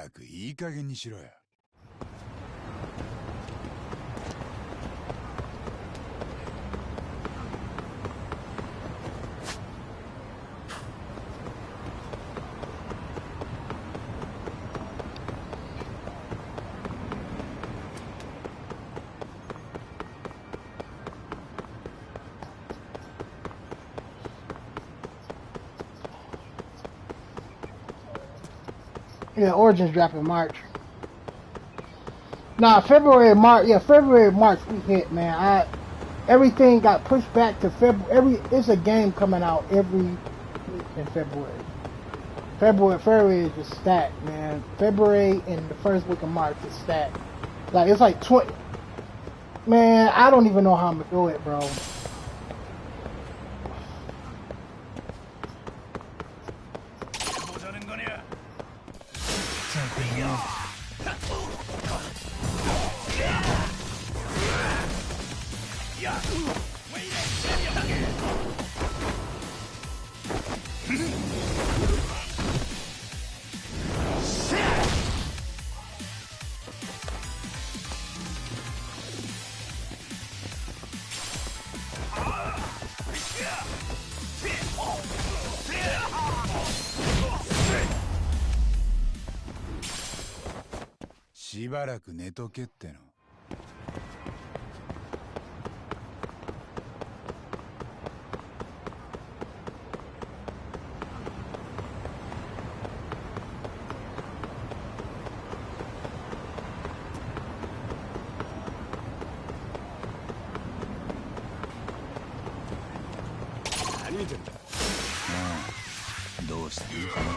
たくいい加減にしろよ。Yeah, Origins drop in March. Nah, February, March. Yeah, February, March we hit, man. Everything got pushed back to February. It's a game coming out every week in February. February is just stacked, man. February and the first week of March is stacked. Like it's like 20. Man, I don't even know how I'm gonna do it, bro.しばらく寝とけっての。何見てんだ。どうしたの。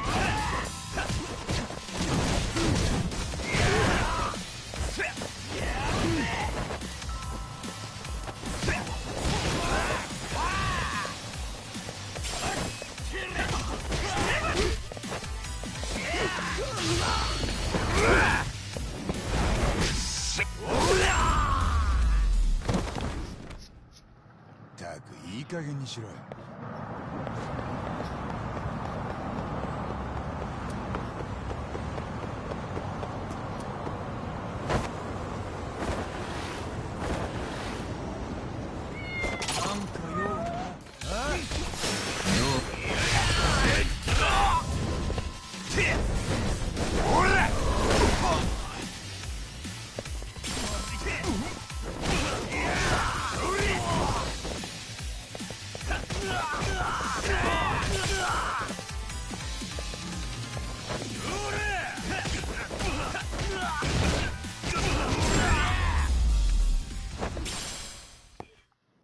たくいい加減にしろよ。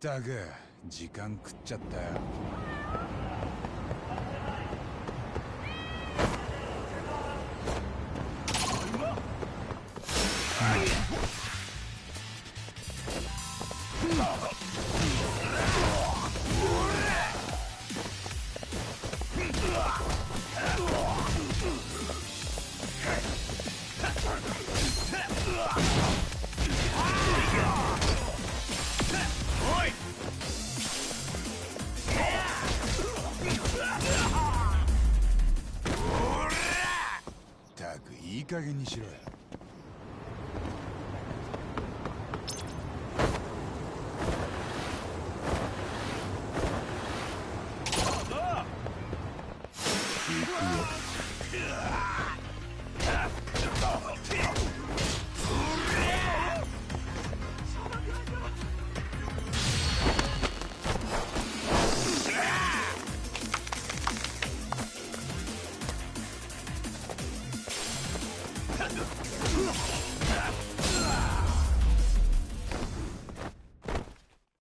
たく時間食っちゃったよ。いい加減にしろよ。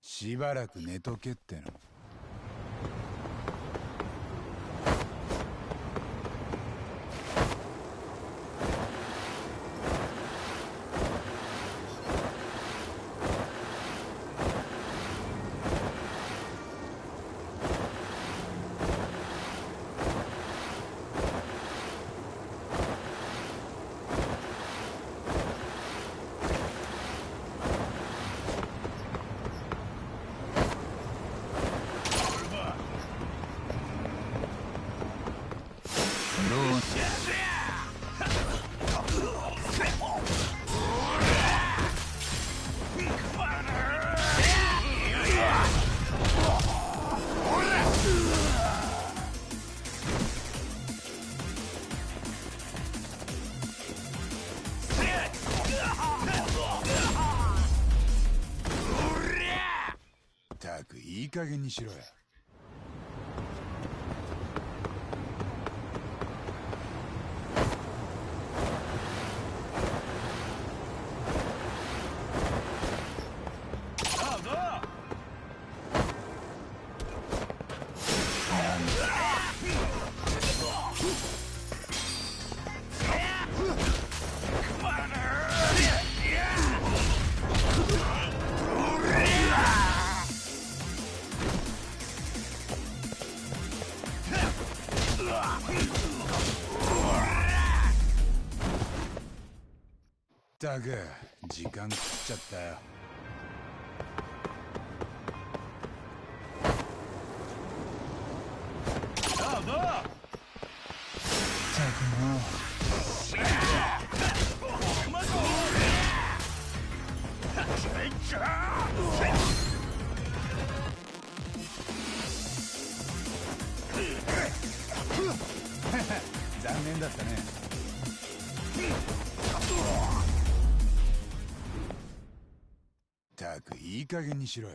しばらく寝とけっての。い加減にしろや。ったく時間食っちゃったよ。残念だったね。ったくいい加減にしろや。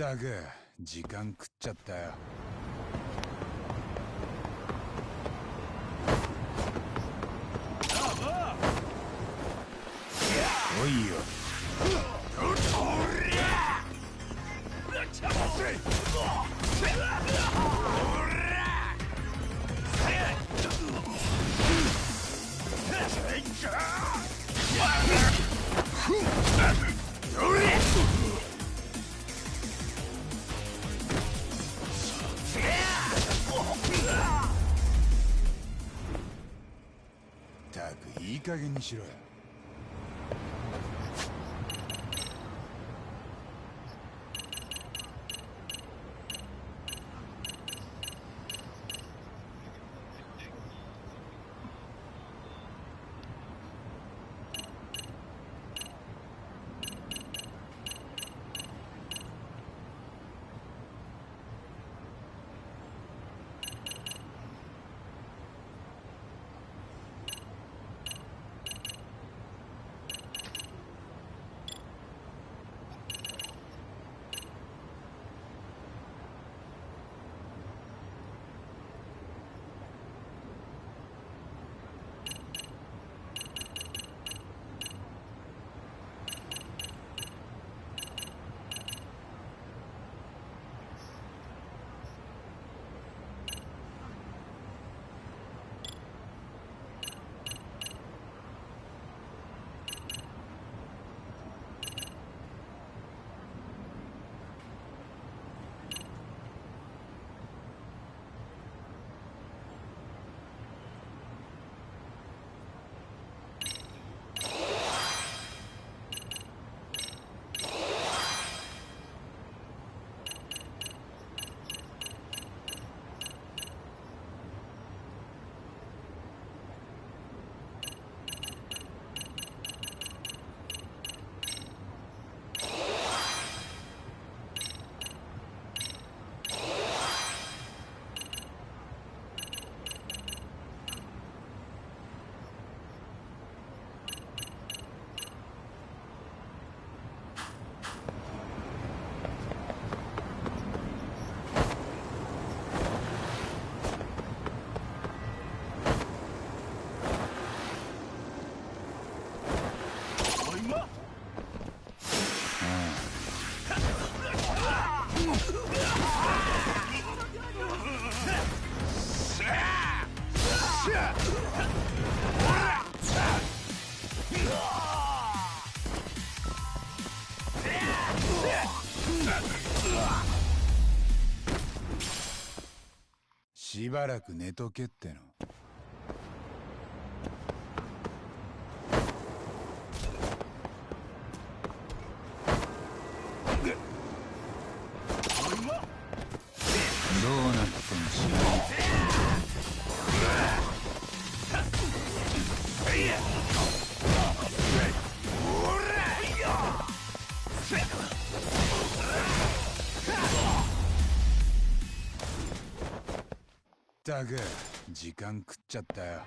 ったく時間食っちゃったよ。おいよ。ったくいい加減にしろや。しばらく寝とけっての。ったく時間食っちゃったよ。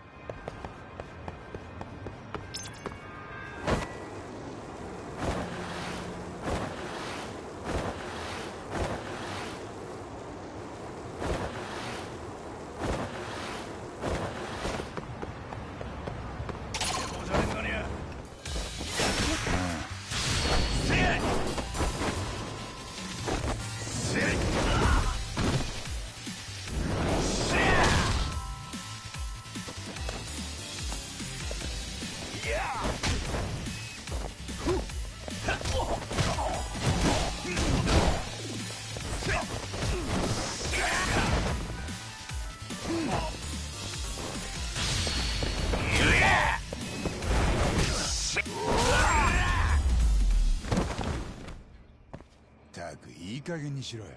ったくいい加減にしろよ。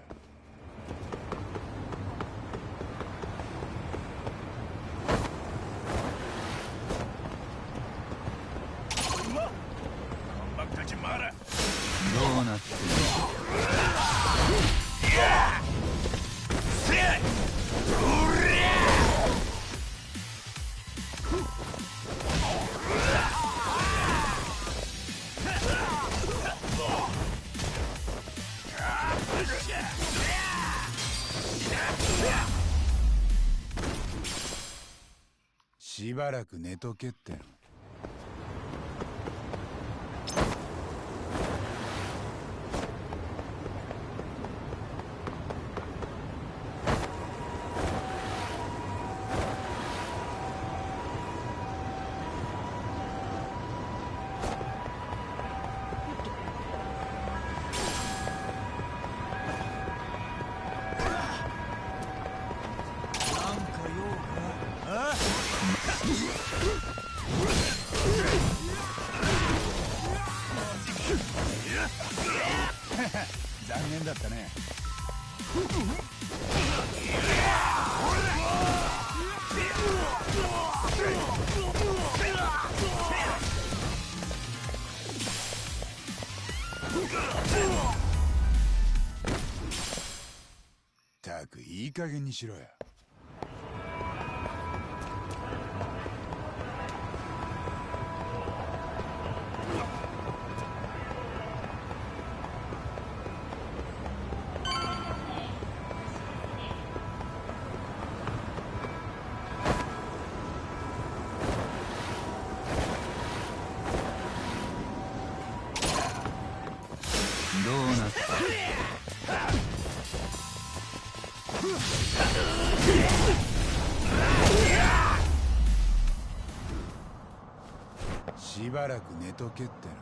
どうなってる？しばらく寝とけっての。残念だったね。ったくいい加減にしろよ。どうなった？しばらく寝とけっての。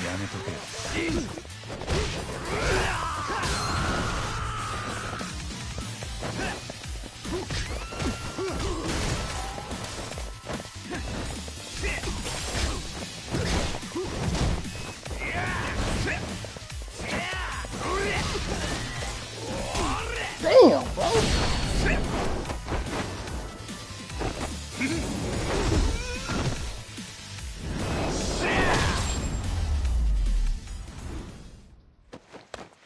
やめとけ。Damn, bro.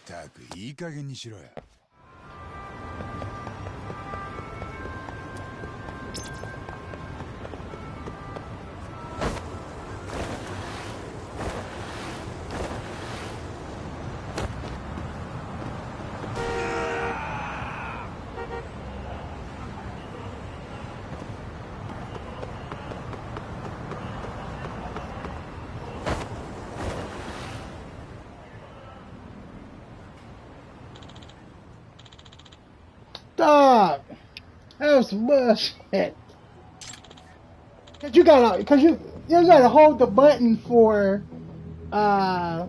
ったくいい加減にしろよ。Dog, that was some bullshit. Cause you gotta hold the button for the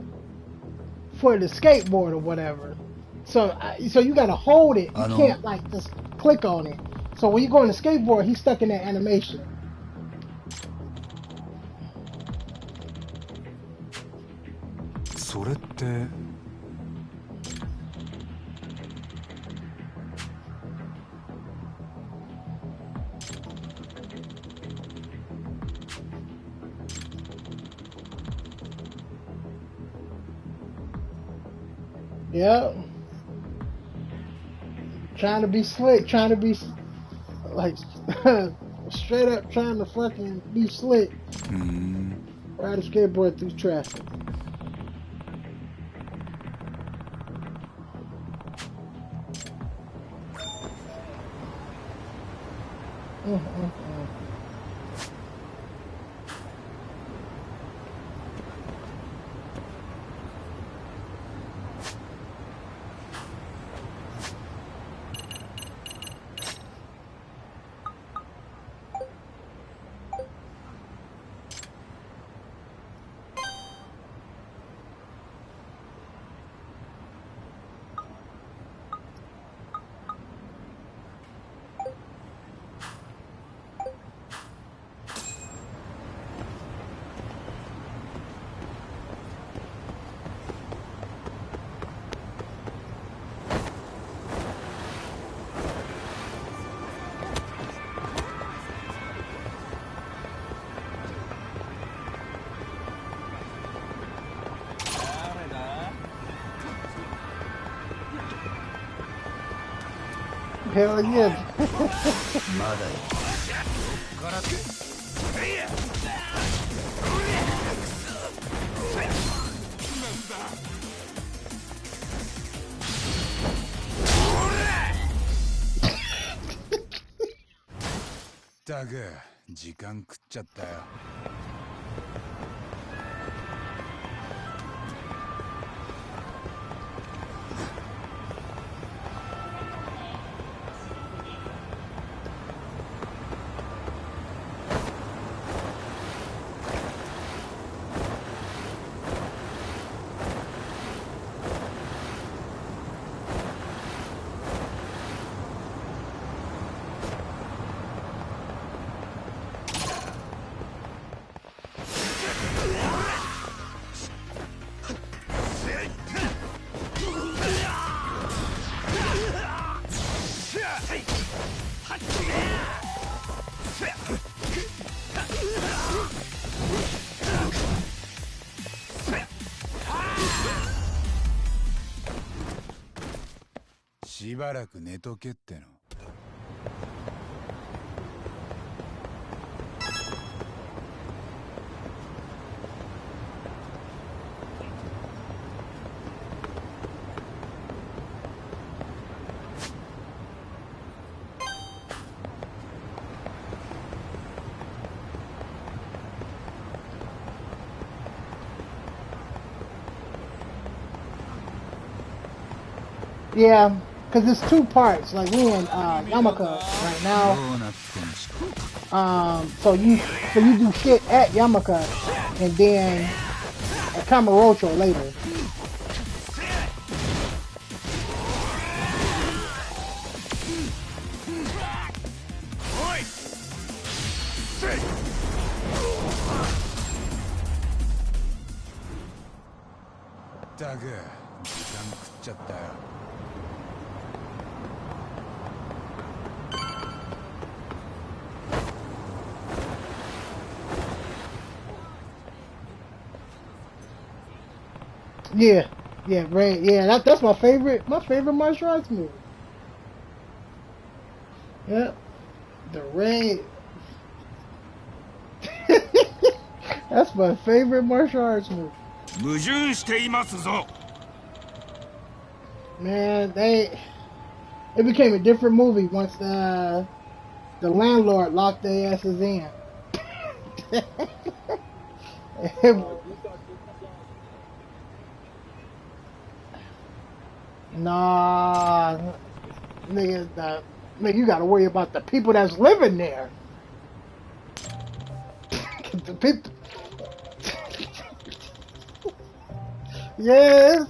skateboard or whatever. So you gotta hold it. You can't like just click on it. So when you go on the skateboard, he's stuck in that animation. それって。Yeah, trying to be slick, trying to be like straight up trying to fucking be slick. Ride a skateboard through traffic. Mm-mm-mm. Hell yeah. まだよ。こっからったく時間食っちゃったよ。しばらく寝とけっての。Yeah, because it's two parts. Like we in Yamaka right now. どうなってんしか。So you do shit at Yamaka and then at Kamurocho later.ったく時間食っちゃったよ。Yeah, yeah, Ray. Yeah, that's my favorite martial arts movie. Yep, the Ray. That's my favorite martial arts movie. 矛盾していますぞ。Man, it became a different movie once the landlord locked their asses in. Nah, nigga, you gotta worry about the people that's living there. The people. Yes.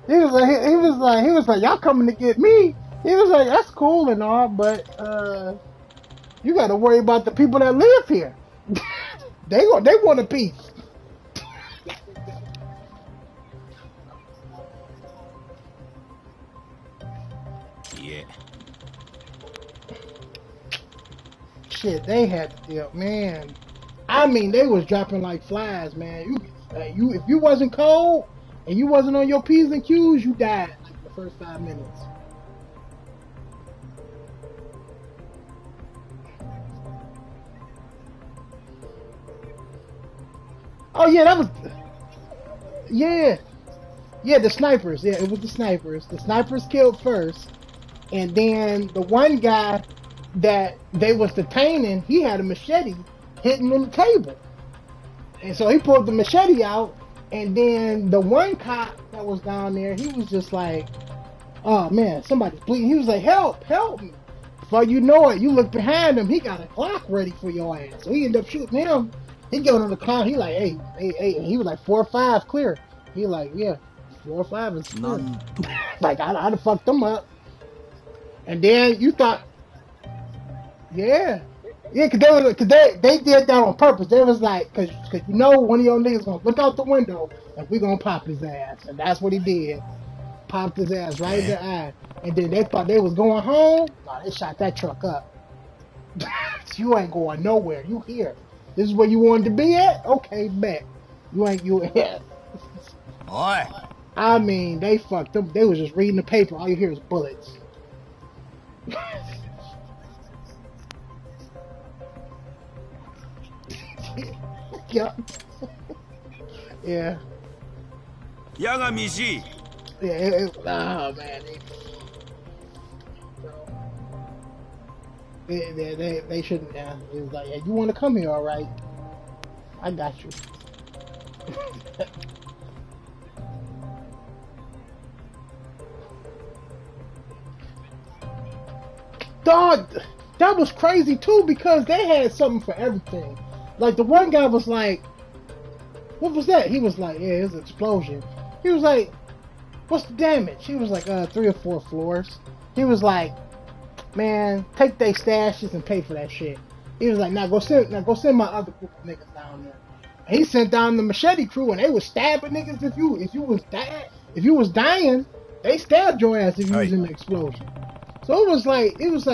He was like, y'all coming to get me. He was like, that's cool and all, but you gotta worry about the people that live here. They want a piece. Yeah. Shit, they had to deal, man. I mean, they was dropping like flies, man. If you wasn't cold, and you wasn't on your P's and Q's, you died like the first 5 minutes. Oh yeah, that was yeah. Yeah, the snipers. Yeah, it was the snipers. The snipers killed first, and then the one guy that they was detaining, he had a machete hitting in the table, and so he pulled the machete out, and then the one cop that was down there, he was just like, "Oh man, somebody's bleeding." He was like, "Help, help me!" Before you know it, you look behind him, he got a Glock ready for your ass. So he ended up shooting him. He got on the clown. He like, hey, hey, hey. And he was like 4 or 5 clear. He like, yeah, 4 or 5 is clear. Like I done fucked them up. And then you thought, yeah, yeah, cause they did that on purpose. They was like, cause you know one of your niggas gonna look out the window and we gonna pop his ass, and that's what he did. Popped his ass right in the eye. And then they thought they was going home. No, they shot that truck up. You ain't going nowhere. You here. This is where you wanted to be at? Okay, bet. You ain't. Oi! I mean, they fucked them. They was just reading the paper. All you hear is bullets. Yeah. Yeah. Yagamishi! Yeah. Oh, man. They shouldn't. Yeah. It was like, yeah, you want to come here, all right? I got you. Dog, that was crazy too because they had something for everything. Like the one guy was like, "What was that?" He was like, "Yeah, it was an explosion." He was like, "What's the damage?" He was like, 3 or 4 floors." He was like, "Man, take their stashes and pay for that shit." He was like, now go send my other group of niggas down there." And he sent down the machete crew, and they was stabbing niggas if you was dying, they stabbed your ass if you was in the explosion. So it was like it was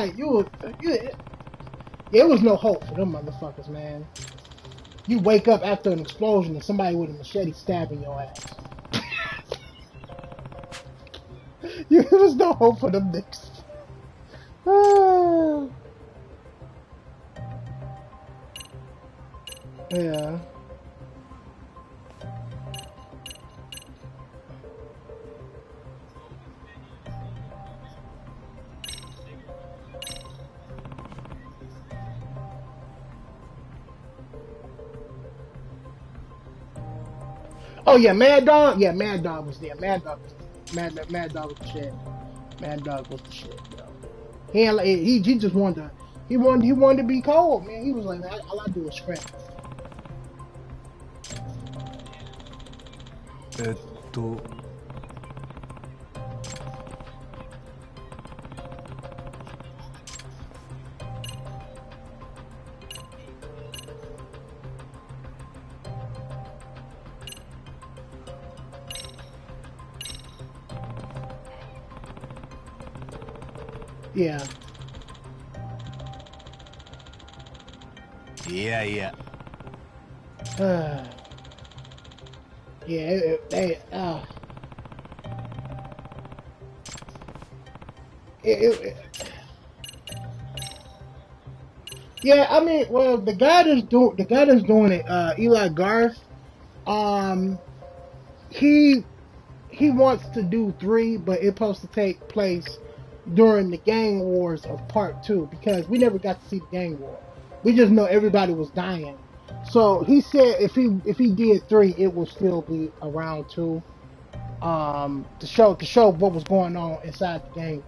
no hope for them motherfuckers, man. You wake up after an explosion and somebody with a machete stabbing your ass. There was no hope for them niggas. Yeah. Oh yeah, Mad Dog. Yeah, Mad Dog was there. Mad Dog was the shit. Mad Dog was the shit, yo. He just wanted to he wanted to be cold, man. He was like, man, all I do is scrap. えっと Yeah. Yeah, yeah. Yeah, yeah, I mean, well, the guy that's doing it, Eli Garth, um, he wants to do 3, but it's supposed to take place during the gang wars of part 2 because we never got to see the gang war. We just know everybody was dying. So he said if he did 3, it will still be around 2, to show what was going on inside the gang.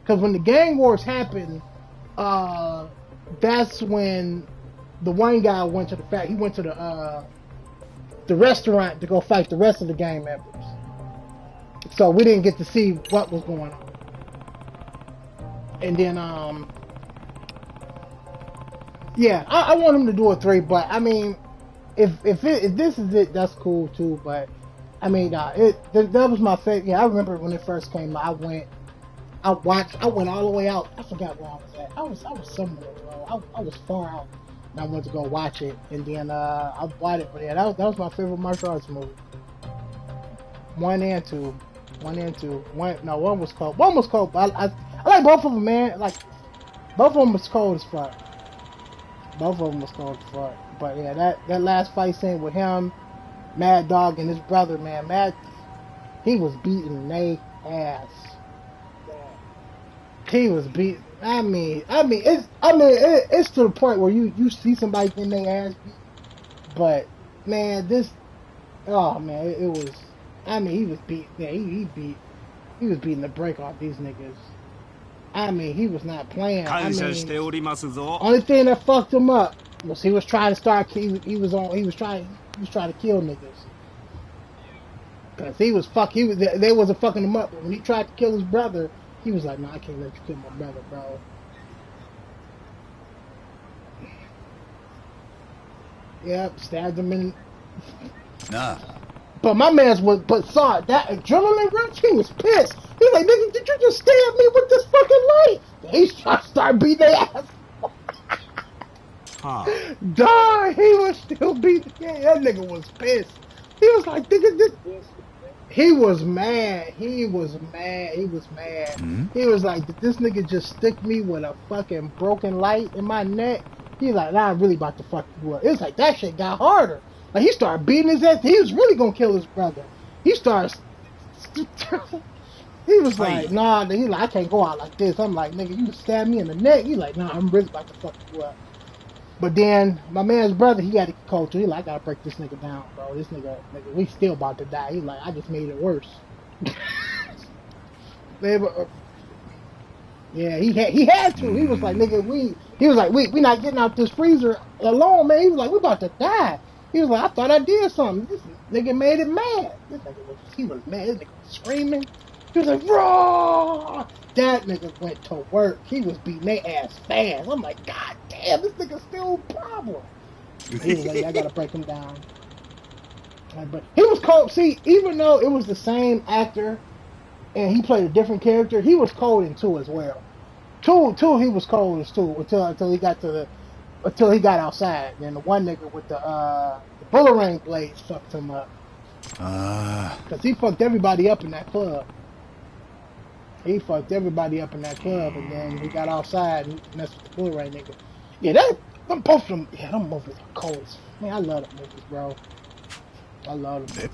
Because when the gang wars happened, that's when the one guy went to he went to the restaurant to go fight the rest of the gang members. So we didn't get to see what was going on. And then yeah, I want him to do a 3, but I mean, if this is it, that's cool too. But I mean, that was my favorite. Yeah, I remember when it first came out. I went all the way out. I forgot where I was at. I was somewhere, bro. I was far out, and I went to go watch it. And then I bought it. But yeah, that was my favorite martial arts movie. 1 and 2. 1 and 2. One was cold. One was cold, but I like both of them, man. Like, both of them was cold as fuck. Both of them was cold as fuck. But yeah, that last fight scene with him, Mad Dog, and his brother, man, he was beating they ass. He was beat. It's to the point where you see somebody getting their ass beat, but man, oh man, it was. He was beat. Yeah, he was beating the brake off these niggas. He was not playing. Only thing that fucked him up was he was trying to start. He was trying to kill niggas. Cause they wasn't fucking him up. But when he tried to kill his brother, he was like, "No, I can't let you kill my brother, bro." Yep, stabbed him in. Nah. But my man's saw that adrenaline rush. He was pissed. He like, "Nigga, did you just stab me with this fucking light?" He started beating their ass. Dog, he was still beating. Yeah, that nigga was pissed. He was like, "Nigga, this." He was mad. He was mad. Mm-hmm. He was like, "Did this nigga just stick me with a fucking broken light in my neck?" He's like, "Nah, I'm really about to fuck you up." It was like that shit got harder. Like he started beating his ass. He was really gonna kill his brother. He started. He was like, "Nah." He like, "I can't go out like this." I'm like, "Nigga, you stabbed me in the neck." He like, "Nah, I'm really about to fuck you up." But then my man's brother, he got a culture. He like, "I gotta break this nigga down, bro. This nigga, we still about to die." He like, "I just made it worse." Yeah, he had to. He was like, "Nigga, we not getting out this freezer alone, man." He was like, "We about to die." He was like, "I thought I did something." This nigga made it mad. He was mad. This nigga was screaming. He was like, "Raw!" That nigga went to work. He was beating their ass fast. I'm like, "God damn, this nigga's still a problem." He was like, "I gotta break him down." But he was cold. See, even though it was the same actor and he played a different character, he was cold in 2 as well. Two, he was cold as 2 until he got outside. Then the one nigga with the boomerang blades fucked him up. Cause he fucked everybody up in that club. And then he got outside and messed with the boomerang nigga. Yeah, them movies are cold. Man, I love them movies, bro. I love them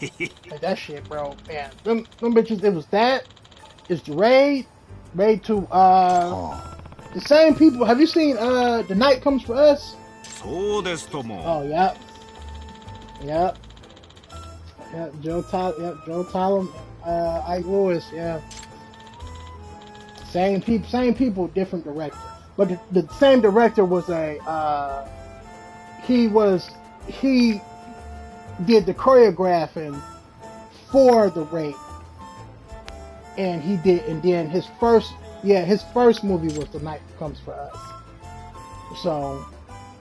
movies. Like that shit, bro. Man, them bitches. It was that. It's the Raid 2. The same people. Have you seen The Night Comes for Us? Oh, yep. Joe Tyler, Ike Lewis, yeah. Same people, different director. But the same director was he did the choreographing for the Raid. And then his first movie was The Night Comes for Us. So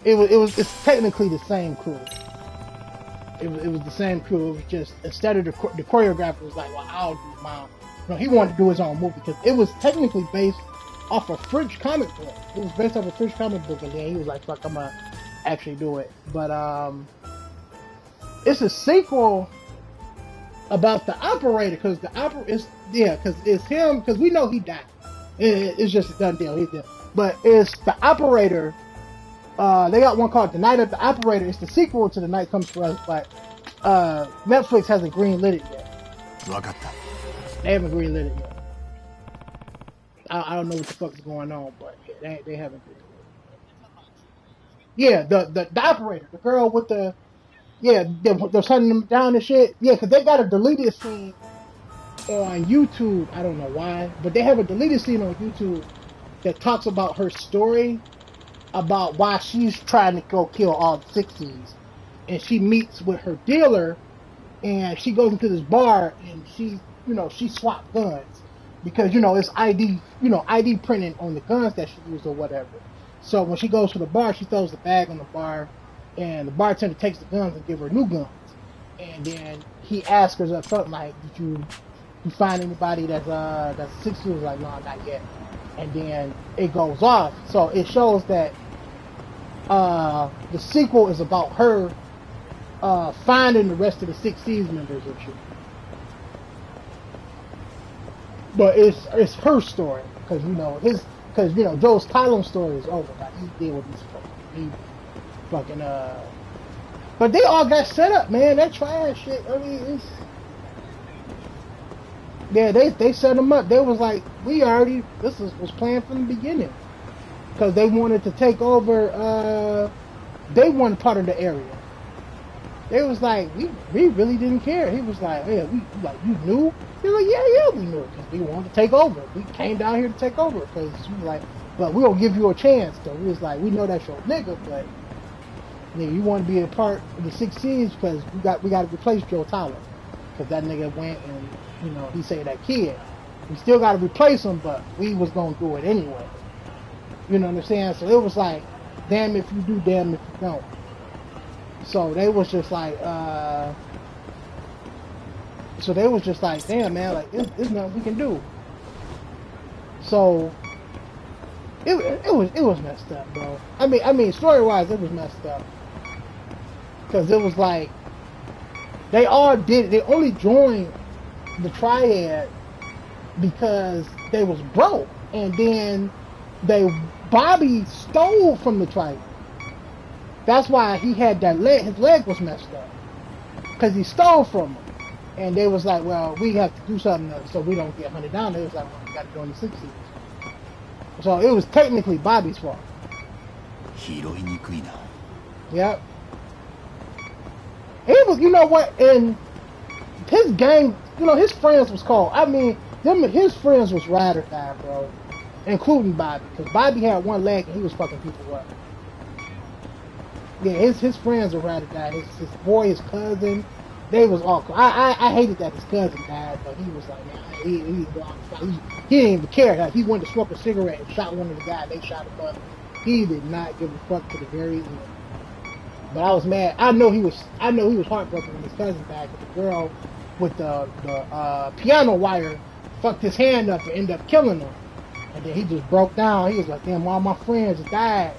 it's technically the same crew. It was the same crew. It was just instead of the choreographer was like, "Well, I'll do mine." No, he wanted to do his own movie because it was technically based off a French comic book. It was based off a French comic book, and then he was like, "Fuck, I'm gonna actually do it." But it's a sequel about the operator because it's him because we know he died. It's just a done deal. He's dead. But it's the operator. They got one called The Night of the Operator. It's the sequel to The Night Comes for Us, but Netflix hasn't greenlit it yet. They haven't greenlit it yet. I don't know what the fuck is going on, but they haven't greenlit it. Yeah, the operator, the girl with the they're hunting them down and shit. Yeah, because they got a deleted scene on YouTube. I don't know why, but they have a deleted scene on YouTube that talks about her story. About why she's trying to go kill all the 60s. And she meets with her dealer and she goes into this bar and she swapped guns. Because, it's ID printing on the guns that she used or whatever. So when she goes to the bar, she throws the bag on the bar and the bartender takes the guns and give her new guns. And then he asks her up front, like, did you find anybody that's 60? He was like, no, not yet. And then it goes off. So it shows that the sequel is about her finding the rest of the Six Seas members and shit. But it's her story because Joe's Tylenol story is over. Like he did what he's supposed to. He fucking But they all got set up, man. That trash shit. I mean, it's yeah. They set them up. They was like, this was planned from the beginning because they wanted to take over. They wanted part of the area. They was like, we really didn't care. He was like, yeah, you knew? He was like, yeah, we knew because we wanted to take over. We came down here to take over because we was like, but we gonna give you a chance. So we was like, we know that's your nigga, but nigga, you want to be a part of the Six Seas because we got to replace Joe Tyler because that nigga went and he saved that kid. We still got to replace him, but we was gonna do it anyway. You know what I'm saying? So it was like, damn if you do, damn if you don't. So they was just like, damn man, like there's nothing we can do. So it was messed up, bro. I mean, story wise, it was messed up because it was like they only joined the Triad because they was broke, and then Bobby stole from the Triad. That's why he had that leg. His leg was messed up because he stole from them. And they was like, well, we have to do something so we don't get hunted down. They was like, well, we got to join the 60s. So it was technically Bobby's fault. Yep. He was, you know what? And his gang, his friends was cold. I mean, his friends was ride or die, bro, including Bobby, because Bobby had one leg and he was fucking people up. Yeah, his friends were ride or die. His boy, his cousin, they was all cool. I hated that his cousin died, but he was like, man, he didn't even care. Like, he went to smoke a cigarette and shot one of the guys. They shot him up. He did not give a fuck to the very end. But I was mad. I know he was heartbroken when his cousin died, because the girl with the piano wire fucked his hand up and ended up killing him. And then he just broke down. He was like, damn, all my friends died.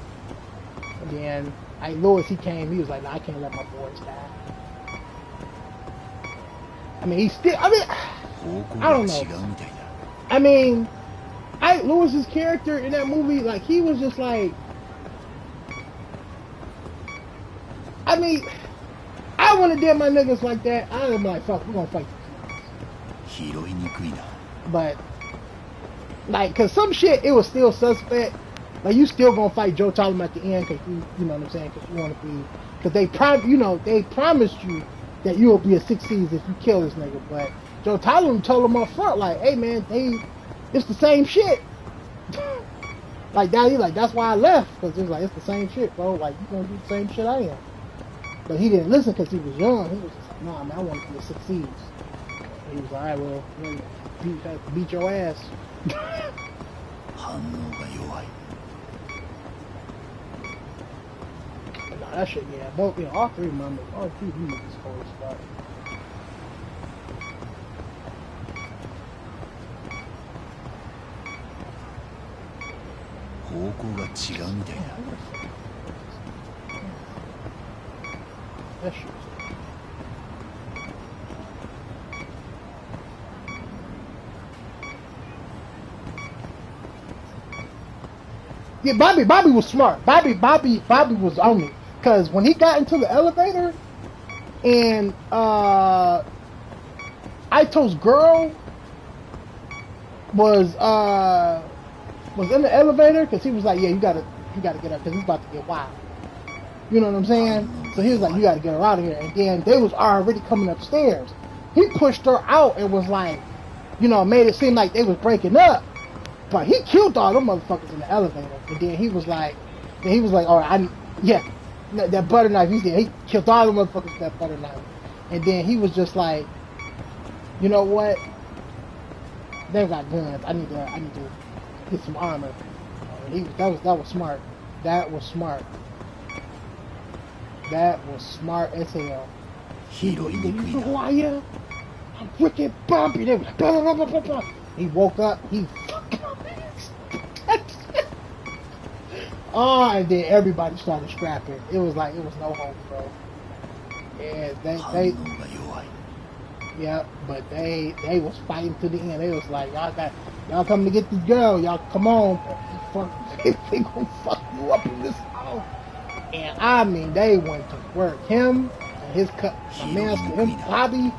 And then Louis, he came. He was like, nah, I can't let my boys die. I mean, I don't know. I mean, Louis's character in that movie, like, he was just like, I mean, I wouldn't dare my niggas like that. I'd have been like, fuck, we're gonna fight the kids. But, like, cause some shit, it was still suspect. Like, you still gonna fight Joe Tyler at the end, cause you know what I'm saying, cause you wanna be, cause they promised you that you'll be a 6 seeds if you kill this nigga. But Joe Tyler told him up front, like, hey man, it's the same shit. Like that, he like, that's why I left, because it's like, it's the same shit, bro. Like, you gonna do the same shit I am. But he didn't listen because he was young. He was just like, nah, man, I want to be a 6 seeds. He was like, alright, well, you have to beat your ass. Nah, that shit, yeah. Both, all three members, all three members is cold as fuck. That shit. Yeah, Bobby was smart. Bobby was on it. Cause when he got into the elevator and Aito's girl was in the elevator, cause he was like, yeah, you gotta get up, cause it's about to get wild. You know what I'm saying? So he was like, you gotta get her out of here. And then they was already coming upstairs. He pushed her out and was like, made it seem like they was breaking up. But he killed all them motherfuckers in the elevator. And then he was like, all right, that butter knife. He killed all the motherfuckers with that butter knife. And then he was just like, you know what? They got guns. I need to get some armor. And that was smart. That was smart. That was smart as hell. You know who I am? I'm wicked bumpy. They was like, blah, blah, blah, blah, blah. He woke up. He fucking and then everybody started scrapping. It was like, it was no hope, bro. Yeah, they yeah, but they was fighting to the end. They was like, y'all coming to get this girl, y'all come on. They gonna fuck you up in this house. And I mean, they went to work. Him and my man, him, Bobby,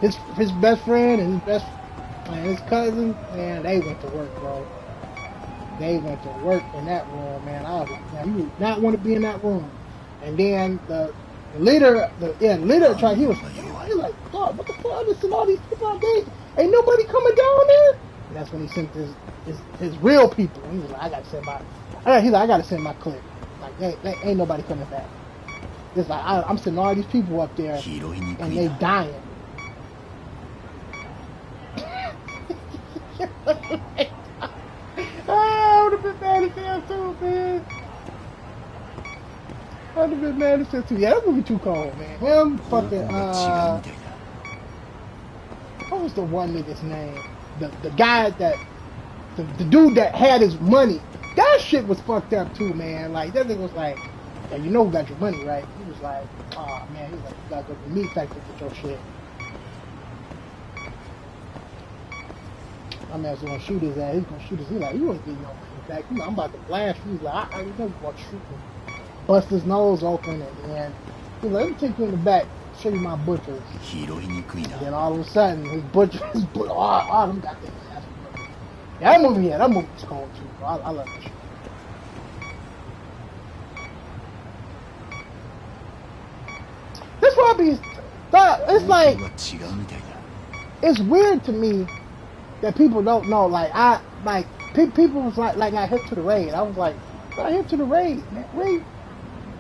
his best friend and his cousin, man, they went to work, bro. They went to work in that room, man. I was like, man, you would not want to be in that room. And then the leader, the leader tried. He was like, God, what the fuck? Listen, all these people out there, ain't nobody coming down there. And that's when he sent his real people. He was like, I gotta send my clique. Like, they ain't nobody coming back. It's like I'm sending all these people up there, and they dying. I would have been mad as hell too, man. I would have been mad as hell too. Yeah, that movie too cold, man. Him fucking what was the one nigga's name? The guy that the dude that had his money. That shit was fucked up too, man. Like that nigga was like, yeah, you know who got your money, right? He was like, oh man, he was like, you gotta go to the meat factory to get your shit. My man's gonna shoot his ass. He's gonna shoot his. He's like, you ain't getting your money back. You know, I'm about to blast you. He's like, I already know you want to shoot me. Bust his nose open, and then he's like, let me take you in the back, show you my butchers. And then all of a sudden, his butchers, all them got their ass. Yeah, that movie was cold too, bro. I love that shit. That's why I be thought. It's like, it's weird to me that people don't know. Like people was like I hip to the raid. I was like, I hip to the raid, man. Raid,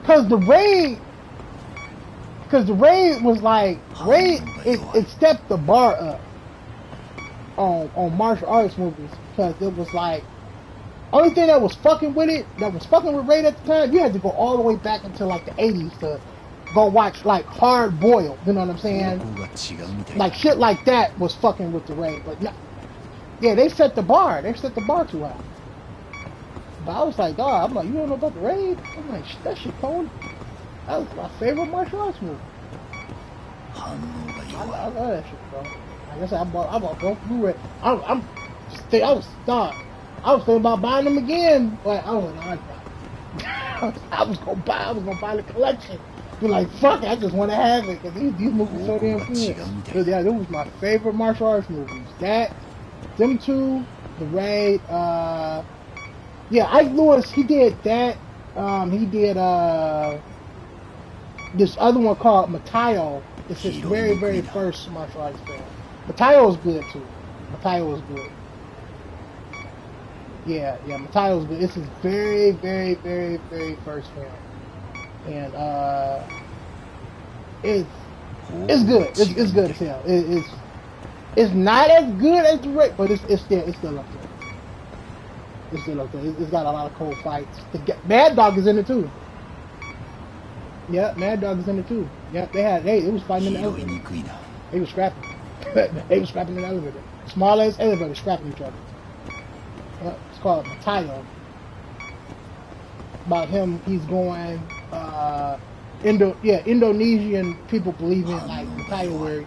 because the raid was like it stepped the bar up on martial arts movies, because it was like only thing that was fucking with raid at the time, you had to go all the way back into like the 80s to go watch like Hard Boiled. You know what I'm saying? Like shit like that was fucking with the raid, but no. Yeah, they set the bar. They set the bar too high. But I was like, God, I'm like, you don't know about the raid? I'm like, that shit cold. That was my favorite martial arts movie. I love that shit, bro. Like I said, I bought both Blu-ray. I was thinking about buying them again, but I was like, I was gonna buy the collection. Be like, fuck it, I just want to have it, because these movies so damn good. Yeah, that was my favorite martial arts movies. Them two, the raid, yeah, Ike Lewis, he did that. He did this other one called Matayo. It's his very, very first martial arts film. Matayo was good too. Matayo was good. Yeah, Matayo was good. It's his very, very, very, very first film. And it's good. It's good as hell. It's not as good as the raid, but it's still up there. It's still up there. It's got a lot of cold fights. Mad Dog is in it too. Yeah, Mad Dog is in it too. Yeah, it was fighting in the elevator. They was scrapping. They was scrapping in the elevator. Small ass elevator scrapping each other. Yeah, it's called Matayo. About him, he's going Indonesian people believe in like Matayo, where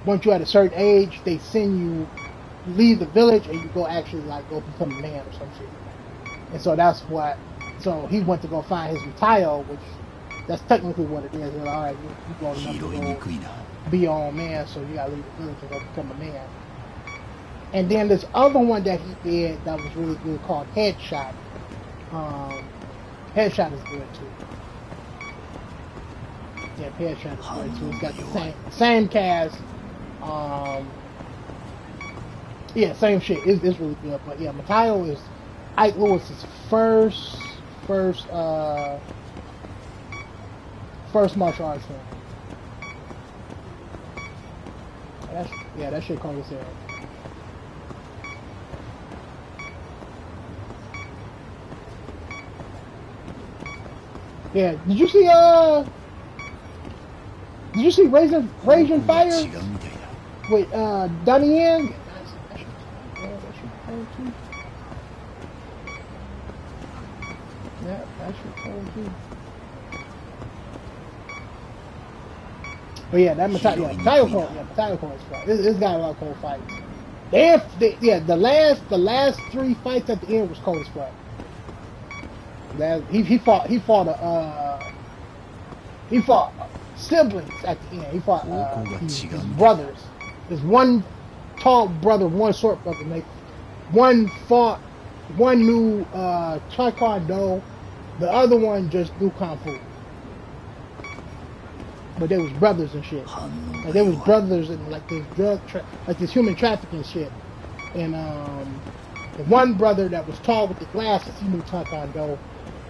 once you're at a certain age, they send you leave the village and you go actually like go become a man or some shit. And so so he went to go find his Matayo, which that's technically what it is. Like, all right, you grown enough to go be your own man, so you gotta leave the village and go become a man. And then this other one that he did that was really good called Headshot. Headshot is good too. Yeah, Headshot is good too. It's got the same cast. Yeah, same shit. It's really good. But yeah, Matayo is Ike Lewis's first martial arts film. That shit cold as hell. Yeah, did you see Raging Fire with Donnie Yen? Yeah, that shit cold too. But yeah, that Battalion Code, Battalion Code is fun. It's got a lot of cold fights. The last three fights at the end was cold as fuck. He fought siblings at the end. He fought his brothers. There's one tall brother, one short brother. One knew Taekwondo, the other one just knew Kung Fu. But they was brothers and shit. Like they was brothers and like this this human trafficking shit. And the one brother that was tall with the glasses, he knew Taekwondo.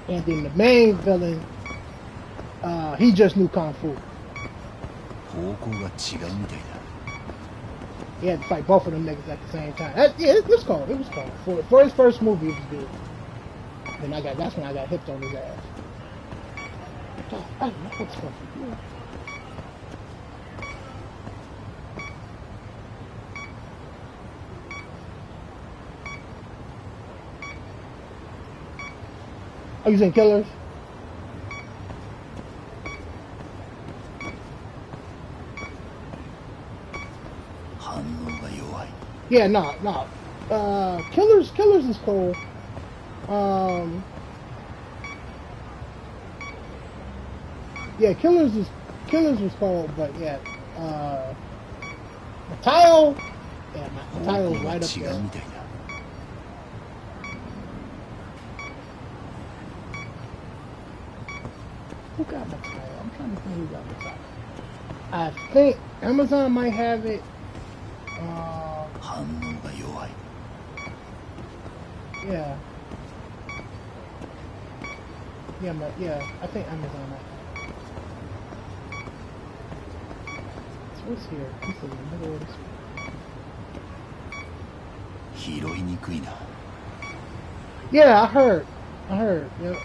And then the main villain, he just knew Kung Fu. He had to fight both of them niggas at the same time. It was cold. It was cold. For his first movie, it was good. And that's when I got hipped on his ass. I don't know what's fucking good. Are you saying Killers? Yeah, no. Killers is cool. Yeah, Killers was cool, but yeah, Mateo, Mateo's right up there. Who got Mateo? I'm trying to think who got Mateo. I think Amazon might have it. Yeah. I think Amazon might have it. So what's here? This is in the middle of the screen. Yeah, I heard. Yep.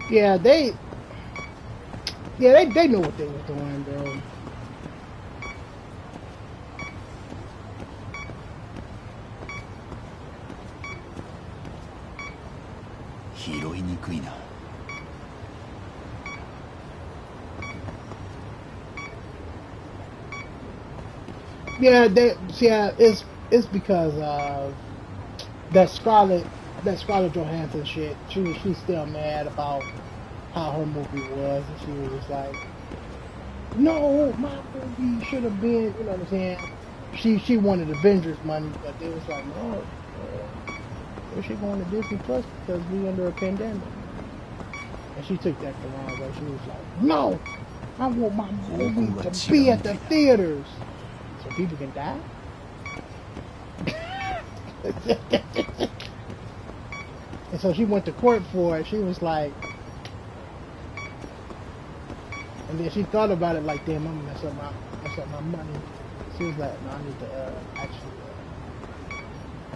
Yeah, they know what they were doing, bro. Yeah, it's because of that Scarlett Johansson shit. She's still mad about how her movie was, and she was just like, no, my movie should have been, you know what I'm saying? She wanted Avengers money, but they was like, no, where's she going to Disney Plus because we under a pandemic? And she took that the wrong way. She was like, no, I want my movie to be at the theaters so people can die. And so she went to court for it. She was like, and then she thought about it like, damn, I'm gonna mess up my money. She was like, no, I need to actually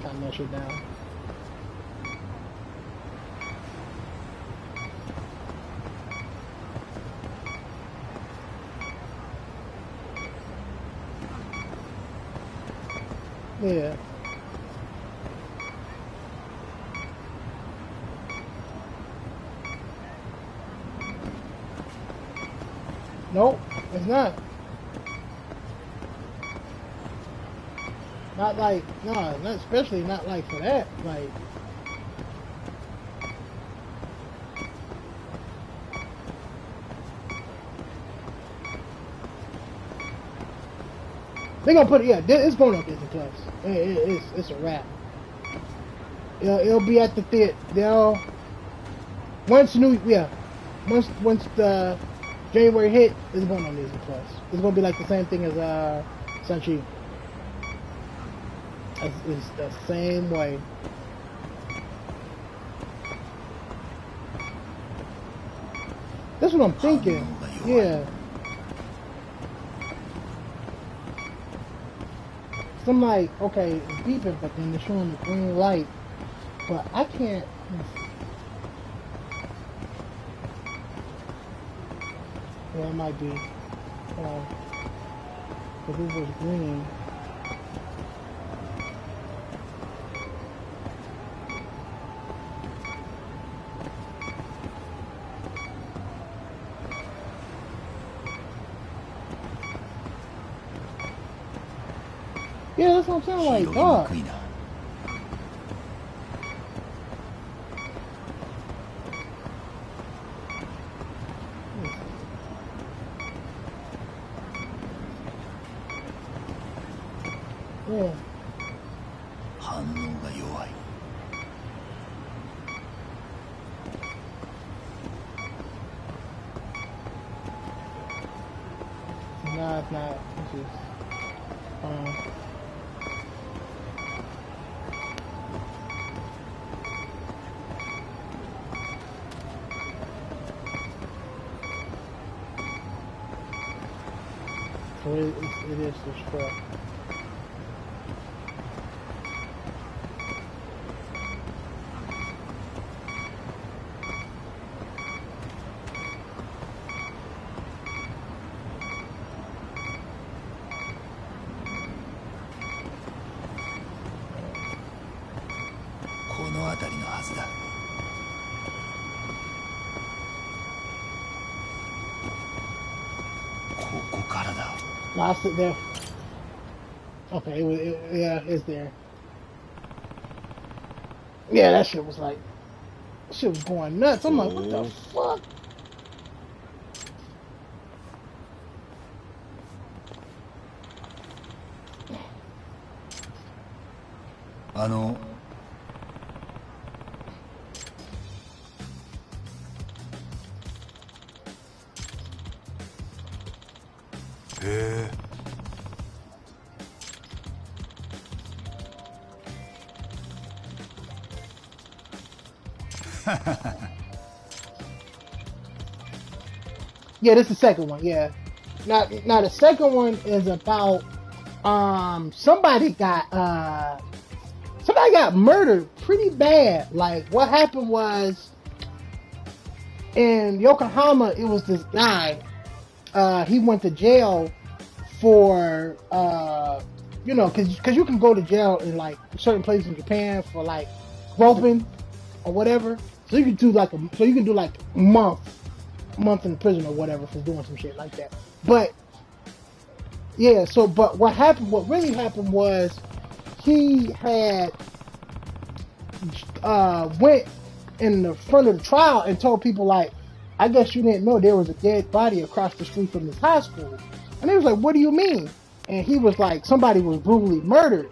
calm that shit down. Yeah. Nope, it's not. Not like, no, not especially not like for that. Like, they're gonna put it, yeah, it's going on Disney Plus. It's a wrap. It'll be at the theater. Once the January hit, it's going on Disney Plus. It's gonna be like the same thing as Shang-Chi. It's the same way. That's what I'm thinking. Yeah. So I'm like, okay, it's beeping, but then they're showing the green light. But I can't. Yeah, it might be. If it was green. Yeah, that's what I'm saying. Like, dog. Yeah. 反応が弱い。No, it's not. It's just, so it is the strap. Lost it there. Okay, yeah, it's there. Yeah, that shit was like, shit was going nuts. I'm like, what the fuck? へえ。Yeah, this is the second one. Yeah. Now the second one is about somebody got murdered pretty bad. Like what happened was in Yokohama, it was this guy. He went to jail for because you can go to jail in like certain places in Japan for like groping or whatever. So you can do like month in prison or whatever for doing some shit like that. But yeah, but what really happened was he had went in the front of the trial and told people like, I guess you didn't know there was a dead body across the street from this high school. And they was like, what do you mean? And he was like, somebody was brutally murdered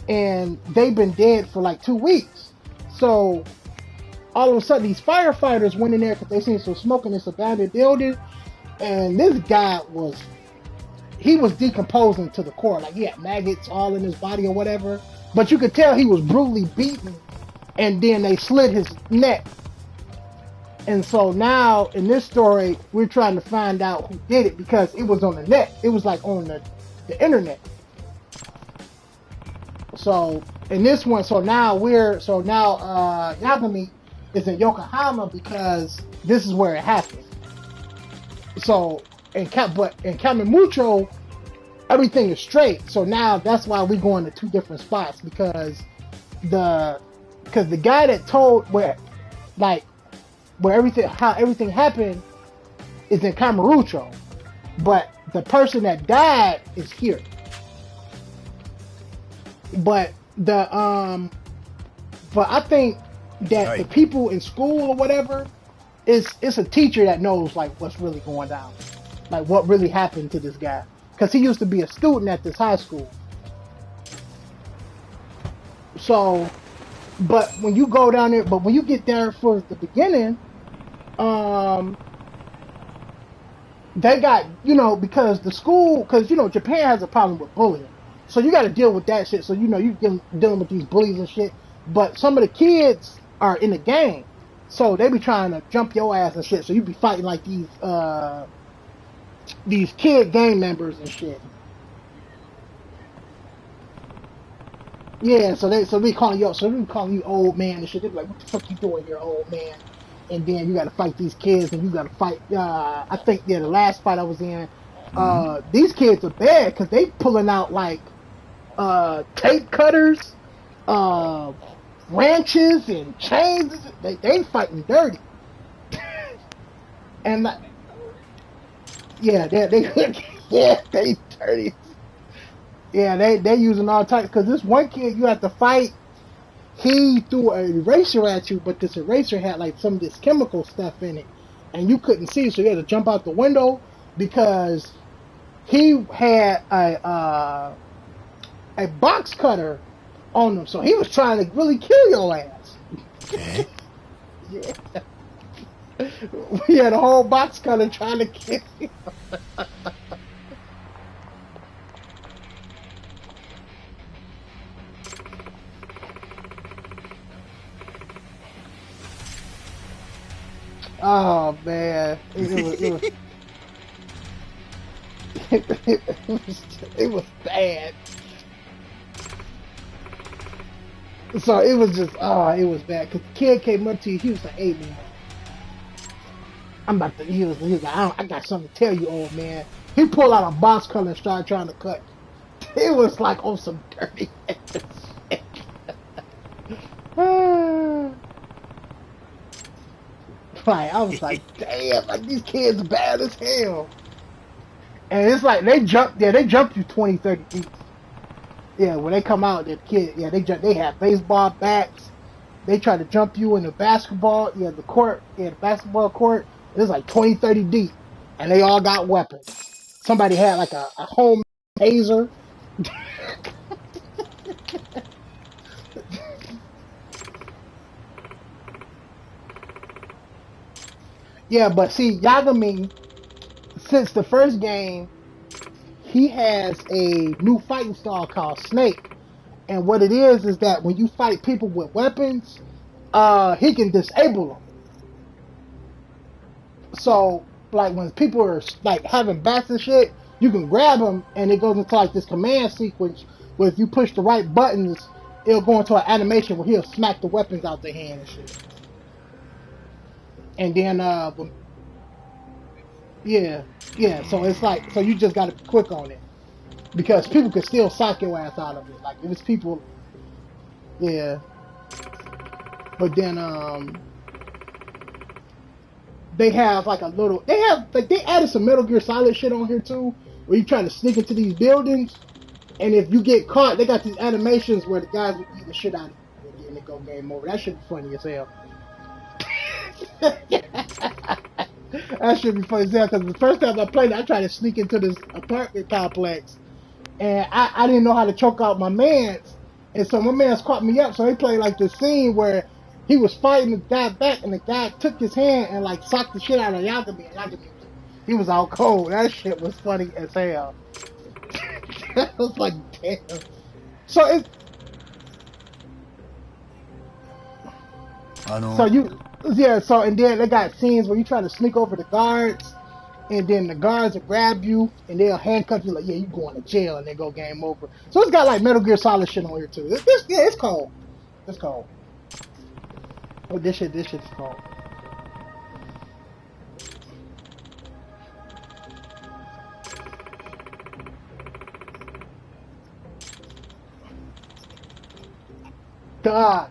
and they've been dead for like 2 weeks. So all of a sudden these firefighters went in there because they seen some smoke in this abandoned building, and this guy was decomposing to the core. Like he had maggots all in his body or whatever. But you could tell he was brutally beaten, and then they slit his neck. And so now in this story, we're trying to find out who did it because it was on the net. It was like on the internet. So in this one, Yagami is in Yokohama because this is where it happened. So in Kamurocho, everything is straight. So now that's why we going to two different spots because the guy that told how everything happened is in Kamurocho, but the person that died is here. But I think that the people in school or whatever, it's a teacher that knows like what's really going down, like what really happened to this guy, because he used to be a student at this high school. So, but when you go down there, when you get there for the beginning, they got, because Japan has a problem with bullying. So you got to deal with that shit. So, you dealing with these bullies and shit. But some of the kids are in the gang. So they be trying to jump your ass and shit. So you be fighting like these kid gang members and shit. Yeah, so we calling you old man and shit. They be like, what the fuck you doing here, old man? and then you got to fight these kids, and you got to fight. I think the last fight I was in, these kids are bad because they pulling out like tape cutters, uh, wrenches, and chains. They fighting dirty, and like, yeah, they yeah, they dirty. Yeah, they using all types because this one kid you have to fight. He threw an eraser at you, but this eraser had like some of this chemical stuff in it, and you couldn't see, so you had to jump out the window because he had a box cutter on him, so he was trying to really kill your ass. Yeah, we had a whole box cutter trying to kill you. Oh man, it was bad. So it was just it was bad. Cause the kid came up to you, he was like, "Hey man, I'm about to." He was like, "I got something to tell you, old man." He pulled out a box cutter and started trying to cut. It was like on some dirty shit. Like I was like, damn, like these kids are bad as hell. And it's like they jump you 20, 30 feet. Yeah, when they come out, that kid, yeah, they have baseball bats. They try to jump you in the basketball, the court, the basketball court. It's like 20, 30 deep, and they all got weapons. Somebody had like a home taser. Yeah, but see, Yagami, since the first game, he has a new fighting style called Snake. And what it is that when you fight people with weapons, he can disable them. So, like when people are like having bats and shit, you can grab them, and it goes into like this command sequence where if you push the right buttons, it'll go into an animation where he'll smack the weapons out their hand and shit. And then, yeah, yeah. So it's like, so you just got to be quick on it because people could still sock your ass out of it. Like if it's people, yeah. But then, they have like a little. They have like they added some Metal Gear Solid shit on here too, where you try to sneak into these buildings, and if you get caught, they got these animations where the guys will beat the shit out of you, and then they go game over. That should be funny as hell. That should be funny as hell because the first time I played it, I tried to sneak into this apartment complex, and I didn't know how to choke out my mans, and so my mans caught me up. So they played like this scene where he was fighting the guy back, and the guy took his hand and like socked the shit out of Yagami, and Yagami he was out cold. That shit was funny as hell. I was like, damn. So it's so you yeah. So and then they got scenes where you try to sneak over the guards, and then the guards will grab you and they'll handcuff you like, yeah, you going to jail, and they go game over. So it's got like Metal Gear Solid shit on here too. Yeah, it's cold. It's cold. Oh, this shit is cold. Dog,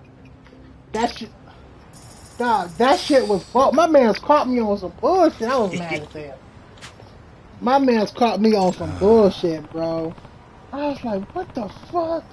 that shit, that shit was. My man's caught me on some bullshit. I was mad as hell. My man's caught me on some bullshit, bro. I was like, what the fuck?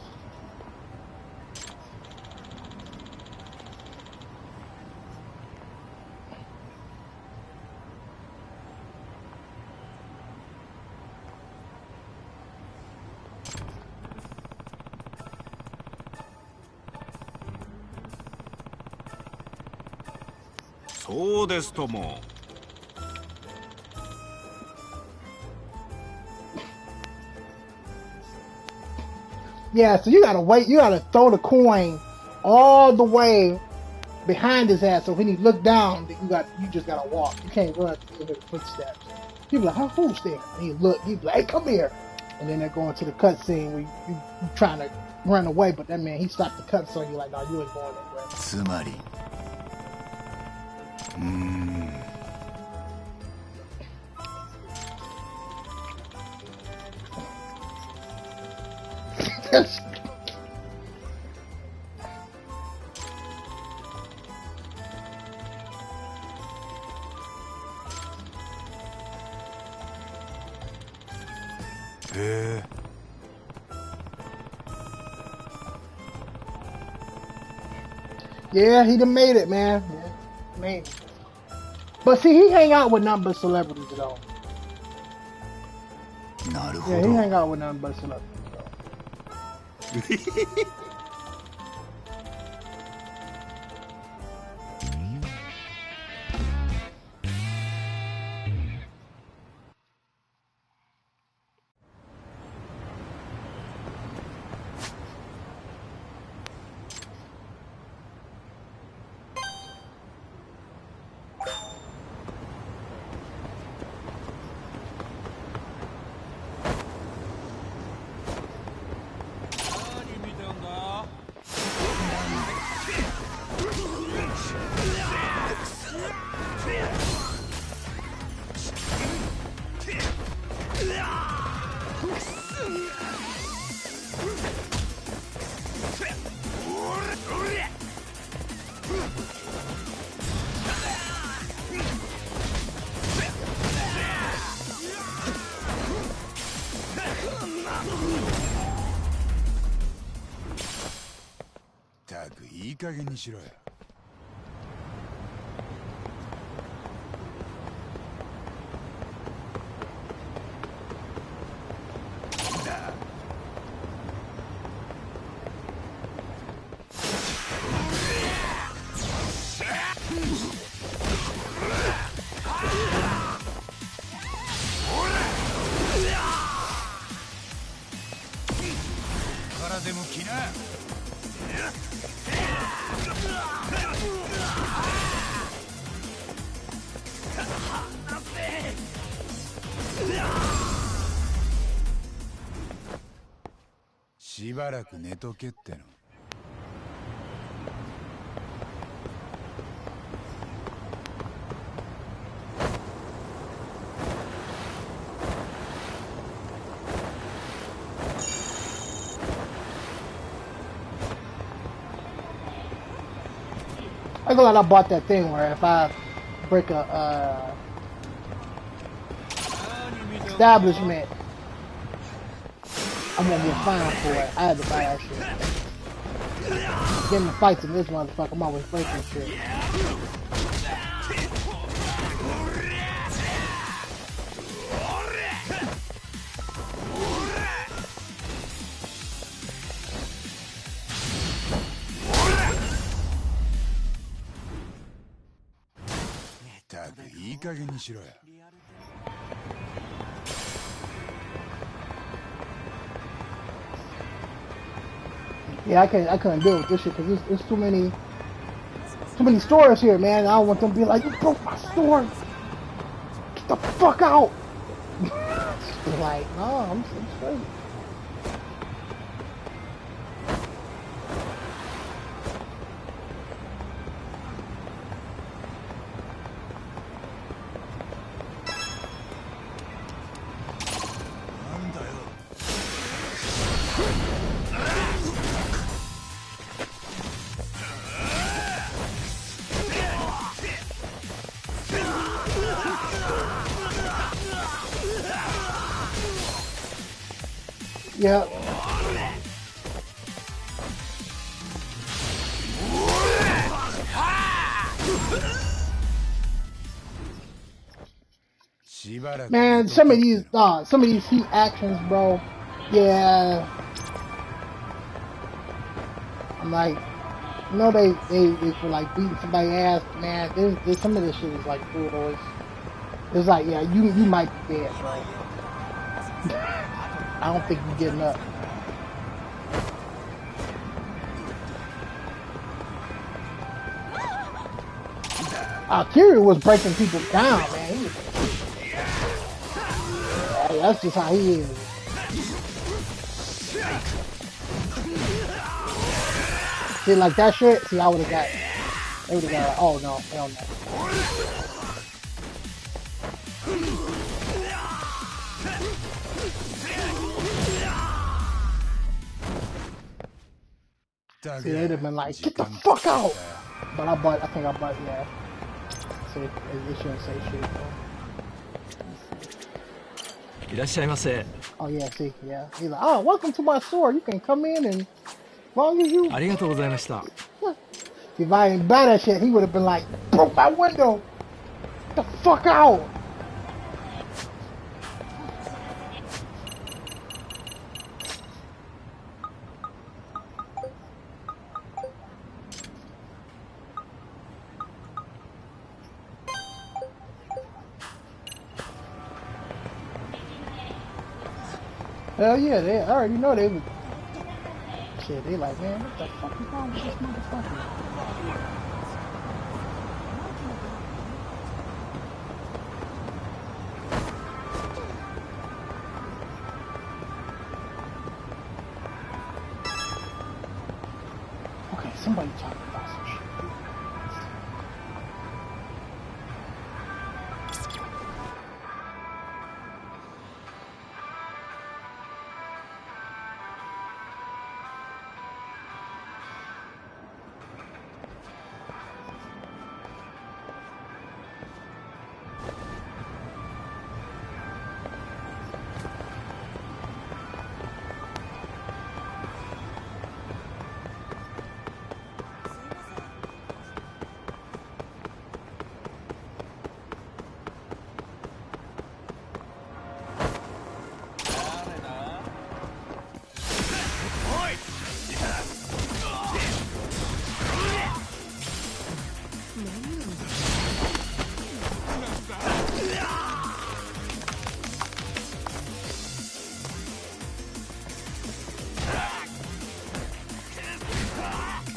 Yeah, so you gotta wait. You gotta throw the coin all the way behind his ass. So when he look down, you just gotta walk. You can't run through his footsteps. People like, who's there? And he look. He's like, hey, come here. And then they're going to the cutscene where you trying to run away, but that man he stopped the cutscene. You like, no, you ain't going anywhere. Yeah, he done made it, man. Yeah, made it. But see, he hang out with nothing but celebrities, though. Yeah, he hang out with nothing but celebrities, though.いい加減にしろよ。からでも来な。しばらく寝とけっての。I feel like I bought that thing where if I break a establishment, I'm gonna get fined for it. I had to buy that shit. Getting the fights in this motherfucker, I'm always breaking shit. Yeah, I couldn't deal with this shit because there's too many stores here, man. I don't want them to be like, you broke my store. Get the fuck out. Like, no, I'm straight. Yeah. Man, some of these heat actions, bro. Yeah. I'm like, you know, they feel like beating somebody's ass, man. There's some of this shit is like brutal. It's like, yeah, you might be dead, bro. I don't think you're getting up. Kiri was breaking people down, man. That's just how he is. See, like that shit, see, I would have got it. They would have got. Oh no, hell no. See, they'd have been like, get the fuck out! But I think I bought, yeah. See, it shouldn't say shit, though. Oh yeah, see, yeah. He's like, oh, welcome to my store. You can come in and, as long as you... If I ain't buy that shit, he would have been like, broke my window! Get the fuck out! Hell yeah, I already know they would. Shit, they like, man, what the fuck is wrong with this motherfucker? Okay, somebody talking about some shit.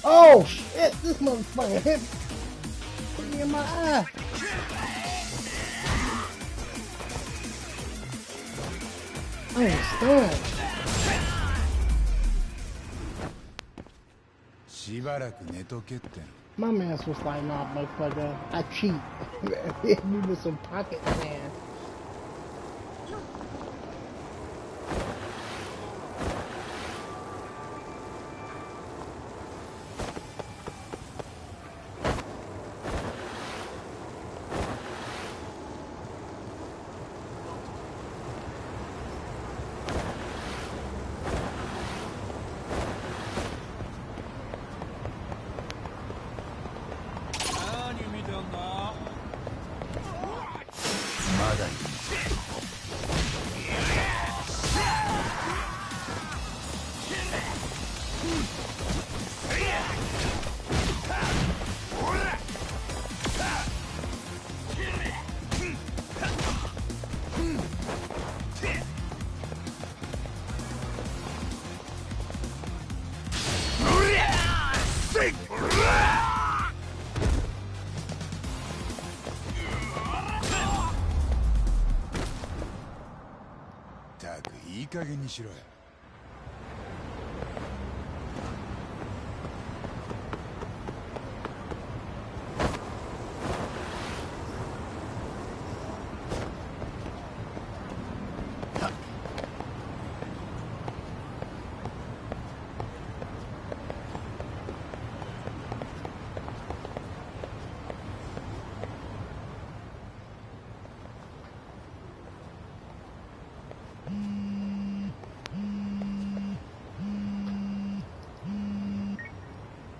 Oh shit, this motherfucker hit me in my eye. I ain't stunned. しばらく寝とけって。 My man's was like, nah, motherfucker, I cheat. Hit me with some pocket sand.たくいい加減にしろよ。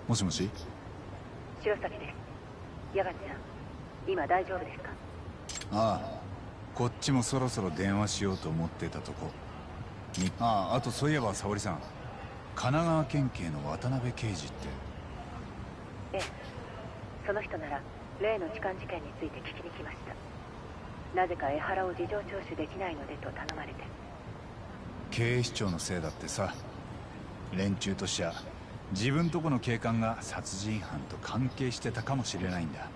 もしもし。白崎です。八神さん、今大丈夫ですか？ああ、こっちもそろそろ電話しようと思ってたとこ。あとそういえば沙織さん、神奈川県警の渡辺刑事って。ええ、その人なら例の痴漢事件について聞きに来ました。なぜか江原を事情聴取できないのでと頼まれて。警視庁のせいだってさ。連中としちゃ自分とこの警官が殺人犯と関係してたかもしれないんだ。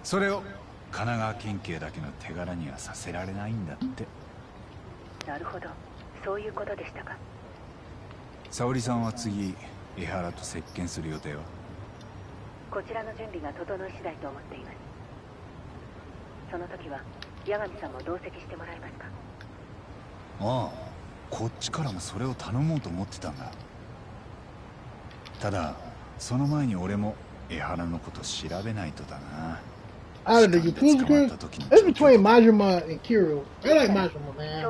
それを神奈川県警だけの手柄にはさせられないんだって。なるほど、そういうことでしたか。沙織さんは次江原と接見する予定は？こちらの準備が整い次第と思っています。その時は八神さんも同席してもらえますか？ああ、こっちからもそれを頼もうと思ってたんだ。ただその前に俺も江原のこと調べないとだな。Out of the Yakuza games, it's between Majima and Kiryu. I like Majima, man.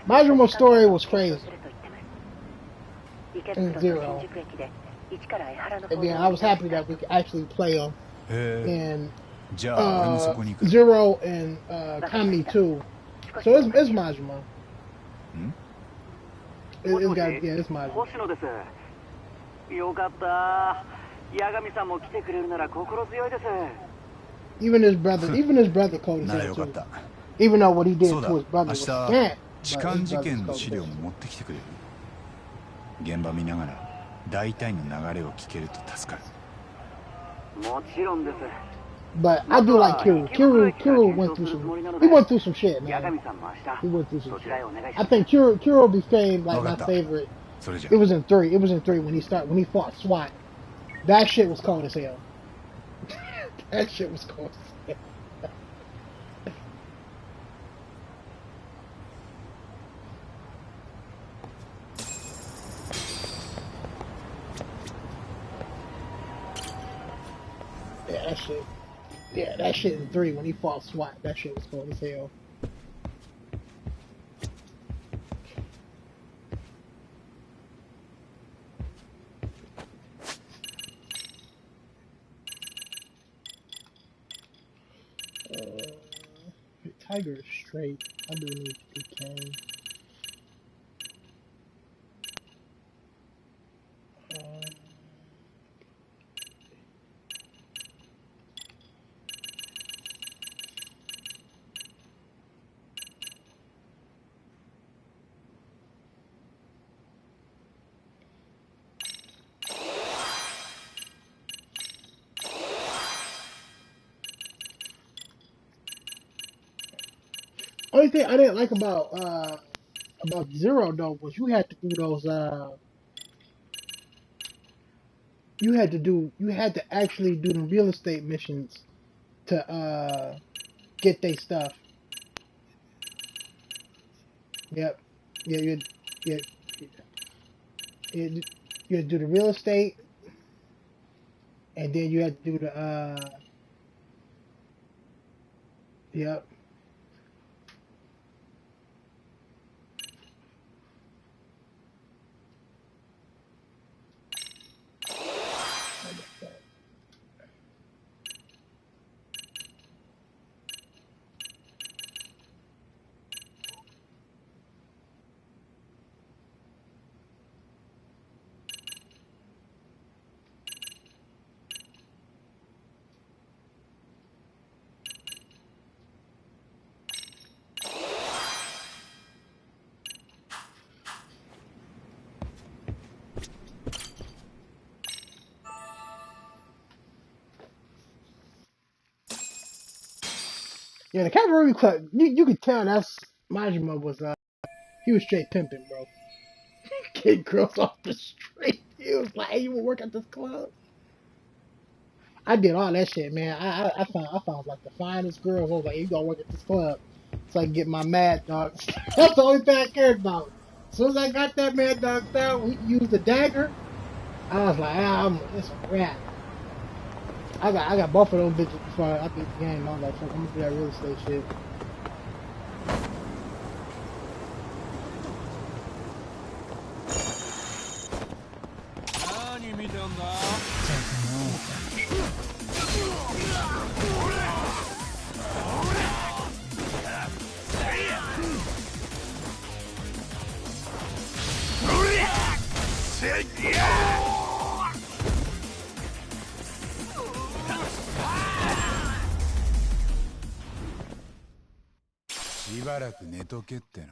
Majima's story was crazy. In Zero. And then I was happy that we could actually play them in Zero and Kami too. So it's Majima. It's got, yeah, it's Majima. よかった。八神さんも来てくれるなら心強いです。Even his brother called his head too. Even though what he did to his brother was scant. 痴漢事件の資料も持ってきてくれる？現場見ながら大体の流れを聞けると助かる。もちろんです。But I do like Kiryu. Kiryu went through some shit, man. He went through some shit. I think Kiryu became like my favorite. It was in 3. It was in 3 when he fought SWAT. That shit was cold as hell. That shit was cold as hell. Yeah, that shit in 3 when he fought SWAT. That shit was cold as hell. Tiger is straight. I do need DK. Only thing I didn't like about Zero though was you had to do those you had to actually do the real estate missions to get their stuff. Yep. Yeah, you had to do the real estate, and then you had to do the yep. Yeah, the cavalry club, you could tell that's Majima was he was straight pimping, bro. Getting girls off the street. He was like, hey, you wanna work at this club? I did all that shit, man. I found like the finest girls. I was like, you gotta work at this club so I can get my mad dog. That's the only thing I cared about. As soon as I got that mad dog down, we used the dagger. I was like, it's a wrap. I got both of those bitches before I beat the game. I was like, fuck, I'm gonna do that real estate shit. Yeah! しばらく寝とけっての。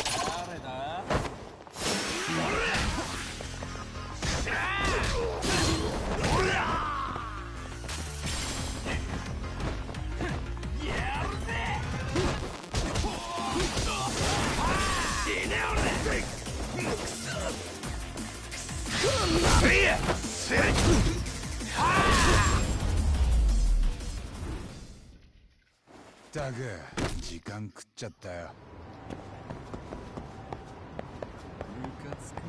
誰だ？しったく時間食っちゃったよ。ムカつくわ。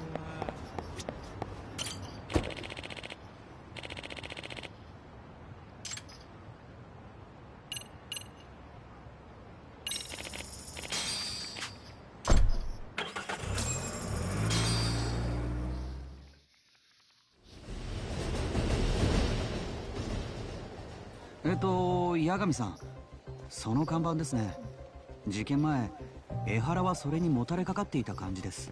八神さん、その看板ですね。事件前、江原はそれにもたれかかっていた感じです。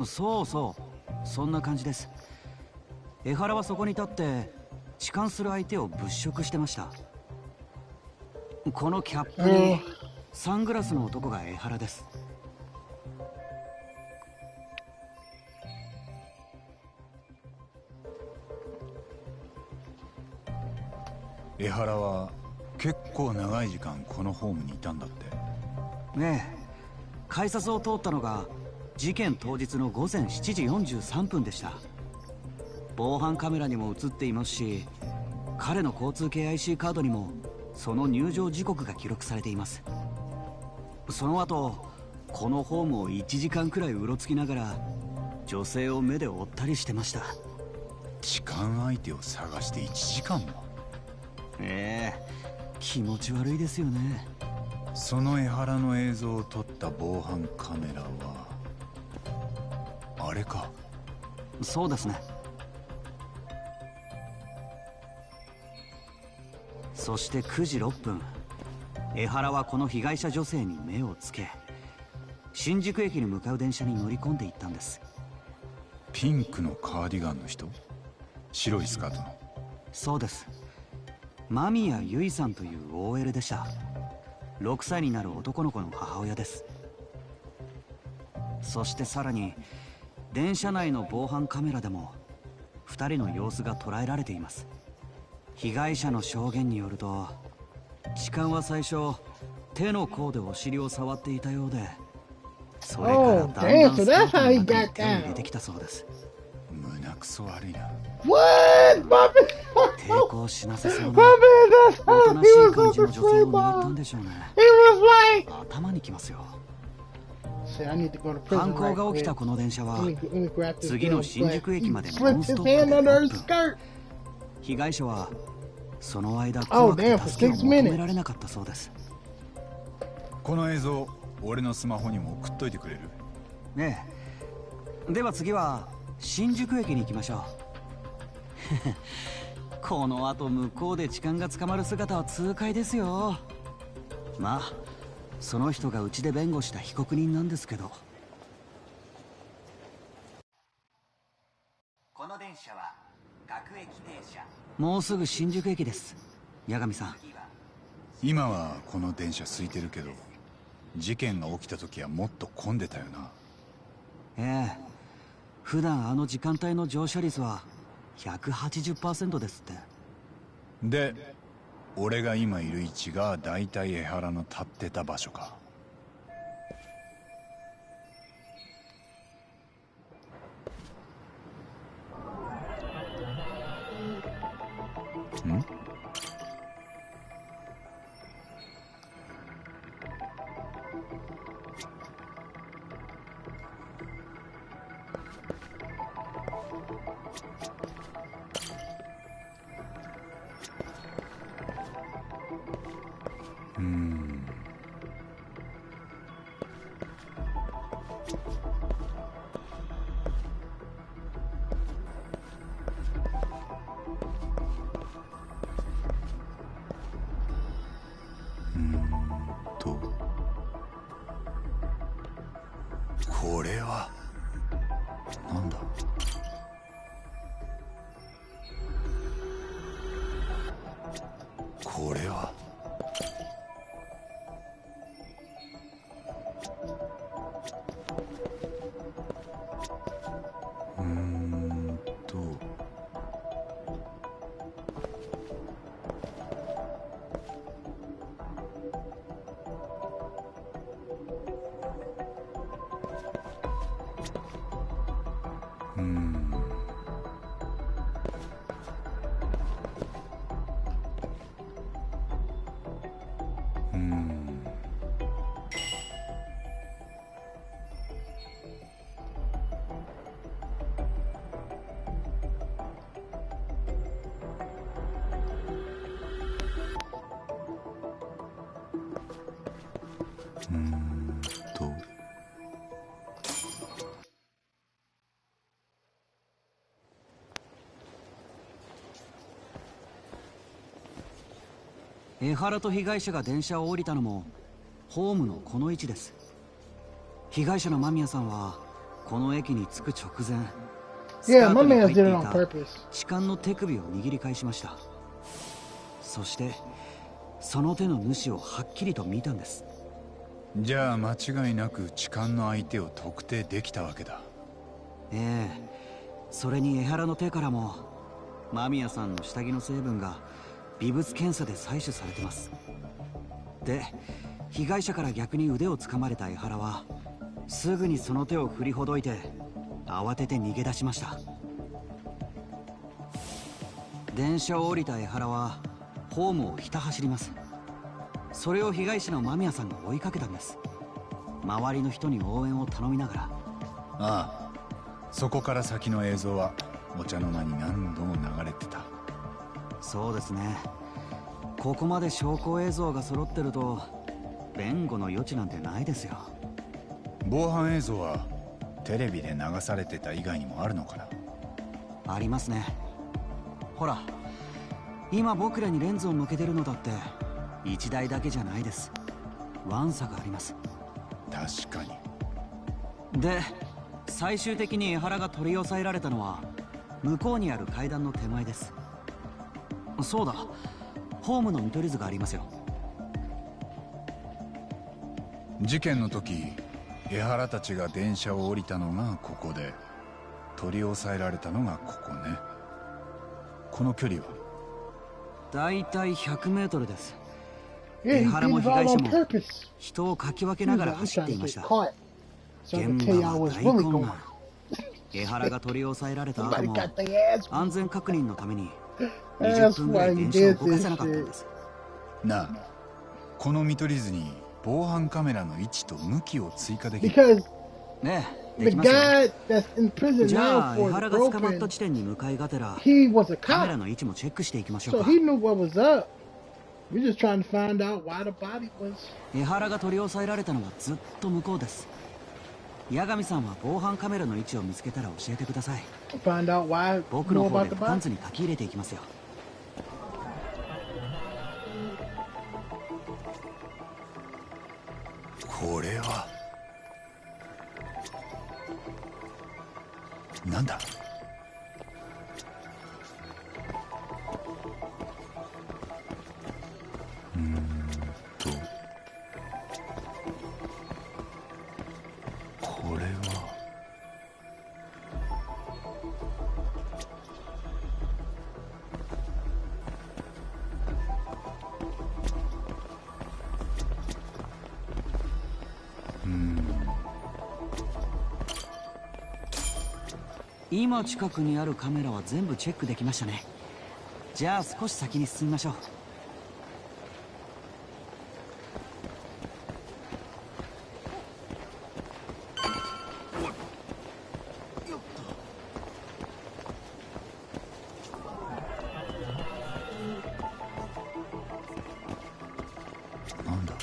そうそう、そんな感じです。江原はそこに立って痴漢する相手を物色してました。このキャップにサングラスの男が江原です。江原は結構長い時間このホームにいたんだって。ええ、改札を通ったのが事件当日の午前7時43分でした。防犯カメラにも映っていますし、彼の交通系 IC カードにもその入場時刻が記録されています。その後このホームを1時間くらいうろつきながら女性を目で追ったりしてました。痴漢相手を探して1時間も。ええ、気持ち悪いですよね。その江原の映像を撮った防犯カメラはあれか。そうですね。そして9時6分、江原はこの被害者女性に目をつけ、新宿駅に向かう電車に乗り込んでいったんです。ピンクのカーディガンの人？白いスカートの。そうです。間宮結衣さんという OL でした。6歳になる男の子の母親です。そしてさらに電車内の防犯カメラでも2人の様子が捉えられています。被害者の証言によると、痴漢は最初手の甲でお尻を触っていたようで、それからだんだんスカートの中に手を入れてきたそうです。胸くそ悪いな。What? My man. 抵抗しなさそうな My man, that's おと how な he しい was 感 on じの the 女性を play 狙った ball. んでしょうね。 He was like, 頭にきますよ。Say, I need to go to prison 犯行 right が起きた quick. この電車は Let me grab this 次の girl's 新宿 butt. 駅 He までノ slipped ンス his トップで hand under her 6分。 skirt. 被害者はその間 Oh, 怖く damn, て for 助けを 6求め minutes. られなかったそうです。この映像俺のスマホにも送っといてくれる？ええ。では次は新宿駅に行きましょう。この後向こうで痴漢が捕まる姿は痛快ですよ。まあその人がうちで弁護した被告人なんですけど。この電車は各駅停車。もうすぐ新宿駅です。八神さん。今はこの電車空いてるけど、事件が起きた時はもっと混んでたよな。ええ、普段あの時間帯の乗車率は 180% ですって。で、俺が今いる位置がだいたい江原の立ってた場所か。ん？これはなんだ？これはと江原と被害者が電車を降りたのもホームのこの位置です。被害者の間宮さんはこの駅に着く直前、スカートに入っていた痴漢の手首を握り返しました。そしてその手の主をはっきりと見たんです。じゃあ間違いなく痴漢の相手を特定できたわけだ。ええ、それに江原の手からも間宮さんの下着の成分が微物検査で採取されてます。で、被害者から逆に腕を掴まれた江原はすぐにその手を振りほどいて慌てて逃げ出しました。電車を降りた江原はホームをひた走ります。それを被害者の間宮さんが追いかけたんです。周りの人に応援を頼みながら。ああ、そこから先の映像はお茶の間に何度も流れてた。そうですね。ここまで証拠映像が揃ってると弁護の余地なんてないですよ。防犯映像はテレビで流されてた以外にもあるのかな？ありますね。ほら、今僕らにレンズを向けてるのだって1台だけじゃないです。ワンサがあります。確かに。で、最終的に江原が取り押さえられたのは向こうにある階段の手前です。そうだ、ホームの見取り図がありますよ。事件の時、江原たちが電車を降りたのがここで、取り押さえられたのがここね。この距離はだいたい100メートルです。江原も被害者も人をかき分けながら走っていました。現場は大混乱。江原が取り押さえられた後も安全確認のために20分ぐらい電車を動かせなかったんです。なあ、この見取り図に防犯カメラの位置と向きを追加できる。ねえ、できますよ。じゃあ江原が捕まった地点に向かいがてらカメラの位置もチェックしていきましょうか。江原が取り押さえられたのはずっと向こうです。八神さんは防犯カメラの位置を見つけたら教えてください。僕の方でパンツに書き入れていきますよ。これはなんだ？これは今近くにあるカメラは全部チェックできましたね。じゃあ少し先に進みましょう。なんだ？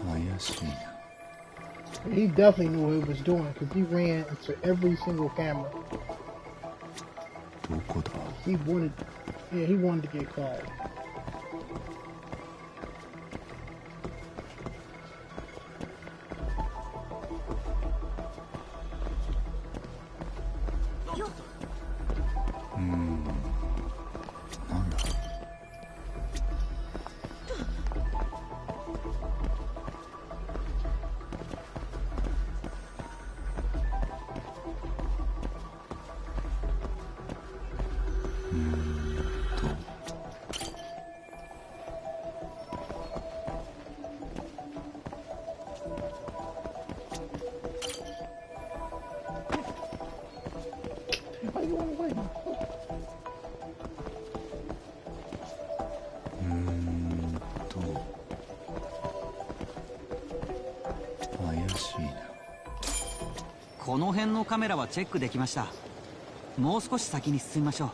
怪しいな。He definitely knew what he was doing because he ran into every single camera. どこだ？ He wanted to get caught.この辺のカメラはチェックできました。もう少し先に進みましょう。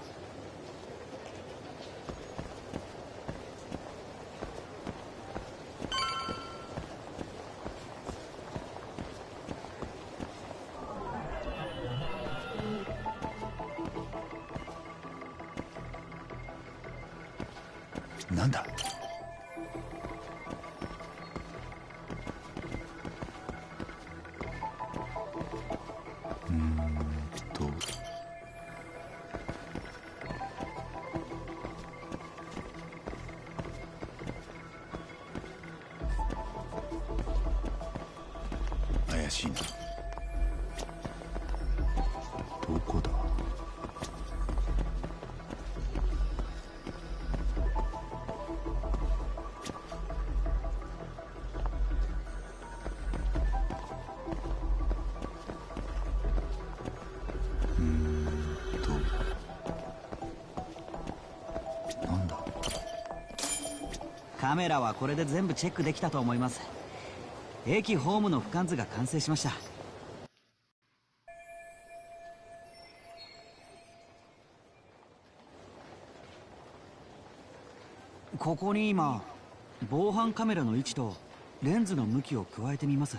なんだ？怪しいな。どこだ？なんだ？カメラはこれで全部チェックできたと思います。駅ホームの俯瞰図が完成しました。ここに今防犯カメラの位置とレンズの向きを加えてみます。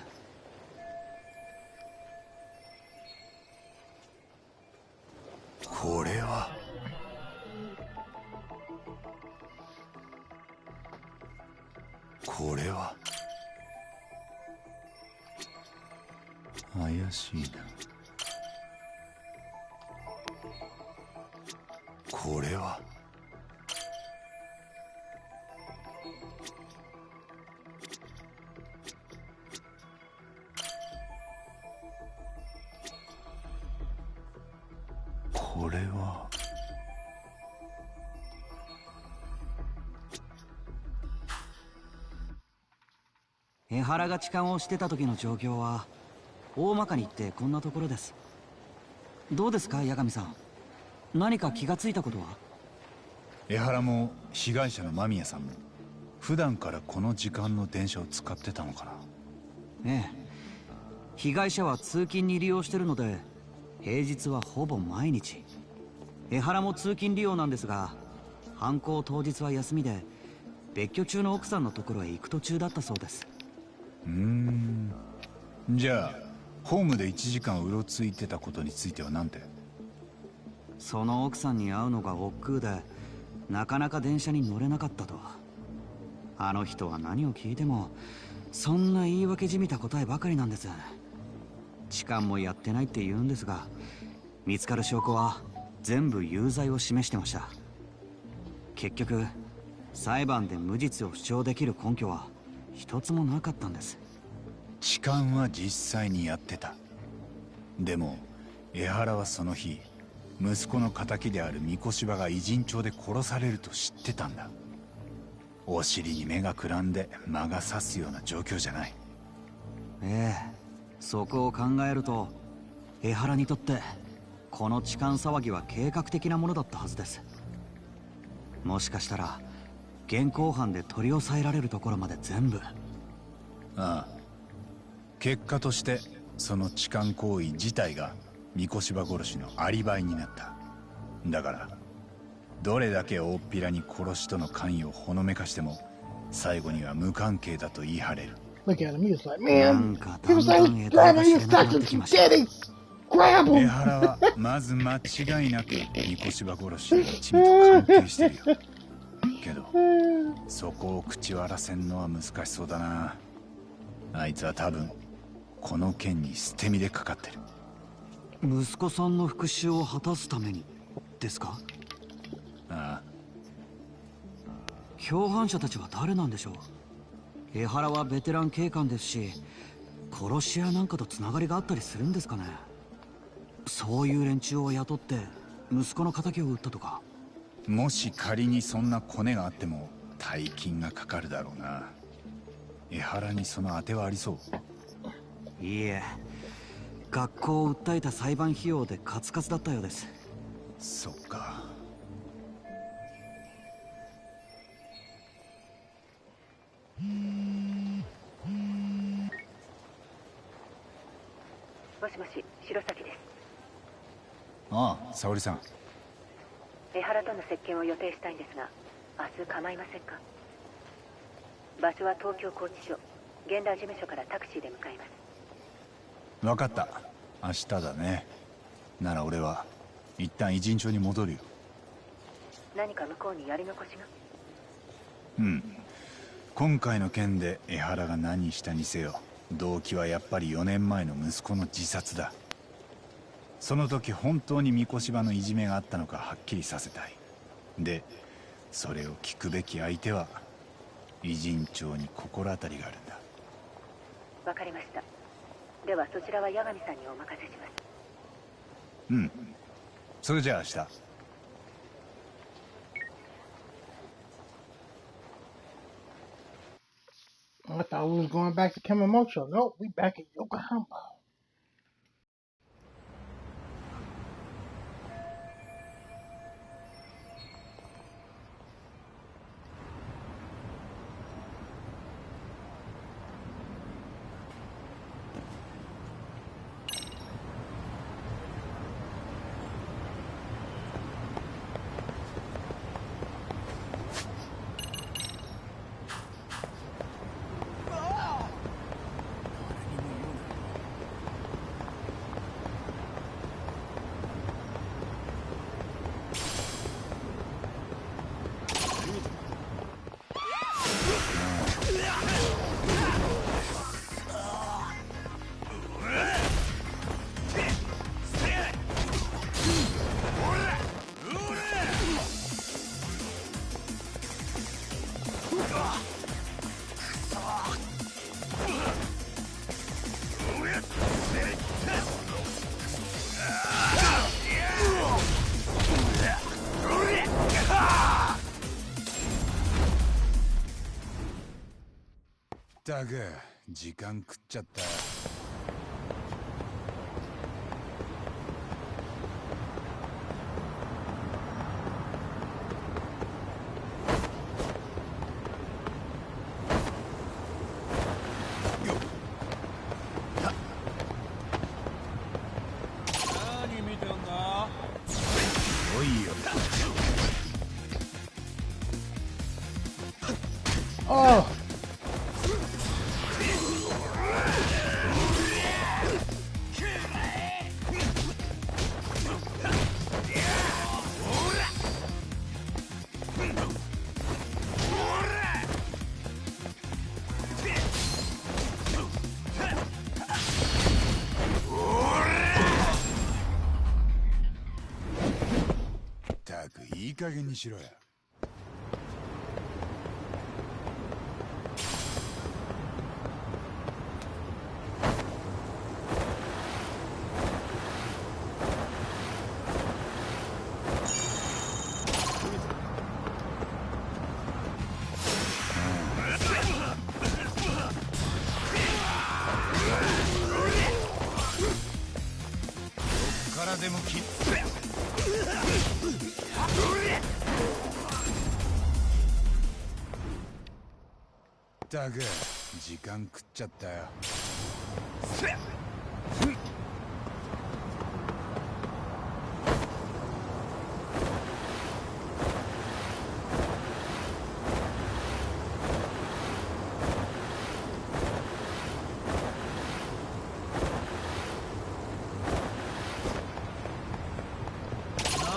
これは怪しいな。これはこれは江原が痴漢をしてた時の状況は大まかに言ってこんなところです。どうですか八神さん、何か気がついたことは？江原も被害者の間宮さんも普段からこの時間の電車を使ってたのかな。ええ、被害者は通勤に利用してるので平日はほぼ毎日。江原も通勤利用なんですが、犯行当日は休みで別居中の奥さんのところへ行く途中だったそうです。じゃあホームで1時間うろついてたことについては何て？その奥さんに会うのが億劫でなかなか電車に乗れなかったと。あの人は何を聞いてもそんな言い訳じみた答えばかりなんです。痴漢もやってないって言うんですが、見つかる証拠は全部有罪を示してました。結局裁判で無実を主張できる根拠は一つもなかったんです。痴漢は実際にやってた。でも江原はその日息子の敵である三越柴が偉人帳で殺されると知ってたんだ。お尻に目がくらんで魔が差すような状況じゃない。ええ、そこを考えると江原にとってこの痴漢騒ぎは計画的なものだったはずです。もしかしたら現行犯で取り押さえられるところまで全部。ああ、結果としてその痴漢行為自体が三越柴殺しのアリバイになった。だからどれだけ大っぴらに殺しとの関与をほのめかしても最後には無関係だと言い張れる。Look at him. He was like, な man, んか he だん was だ like, ん he's 得体 grabbing, が he 知 was れなくなって touching き some ました。 titties. Grab 江 him. 原はまず間違いなく三越柴殺しの一味と関係してるよ。けどそこを口割らせんのは難しそうだな。あいつは多分この件に捨て身でかかってる。息子さんの復讐を果たすためにですか？ああ、共犯者たちは誰なんでしょう？江原はベテラン警官ですし、殺し屋なんかとつながりがあったりするんですかね。そういう連中を雇って息子の敵を撃ったとか。もし仮にそんなコネがあっても大金がかかるだろうな。江原にその当てはありそう？いいえ、学校を訴えた裁判費用でカツカツだったようです。そっか。もしもし、白崎です。ああ、沙織さん。江原との接見を予定したいんですが、明日構いませんか？場所は東京拘置所、現場事務所からタクシーで向かいます。分かった。明日だね。なら俺は一旦偉人帳に戻るよ。何か向こうにやり残しが？うん。今回の件で江原が何したにせよ、動機はやっぱり4年前の息子の自殺だ。その時本当に三越場のいじめがあったのかはっきりさせたい。でそれを聞くべき相手は偉人帳に心当たりがあるんだ。わかりました。ではそちらは八神さんにお任せします。うん。それじゃあ明日。I thought we was going back to Kamamocho. Nope, we back in Yokohama.ったく時間食っちゃったよ。何見てんだ。おいよ。Oh,ったくいい加減にしろよ。からでも切っったく時間食っちゃったよ。な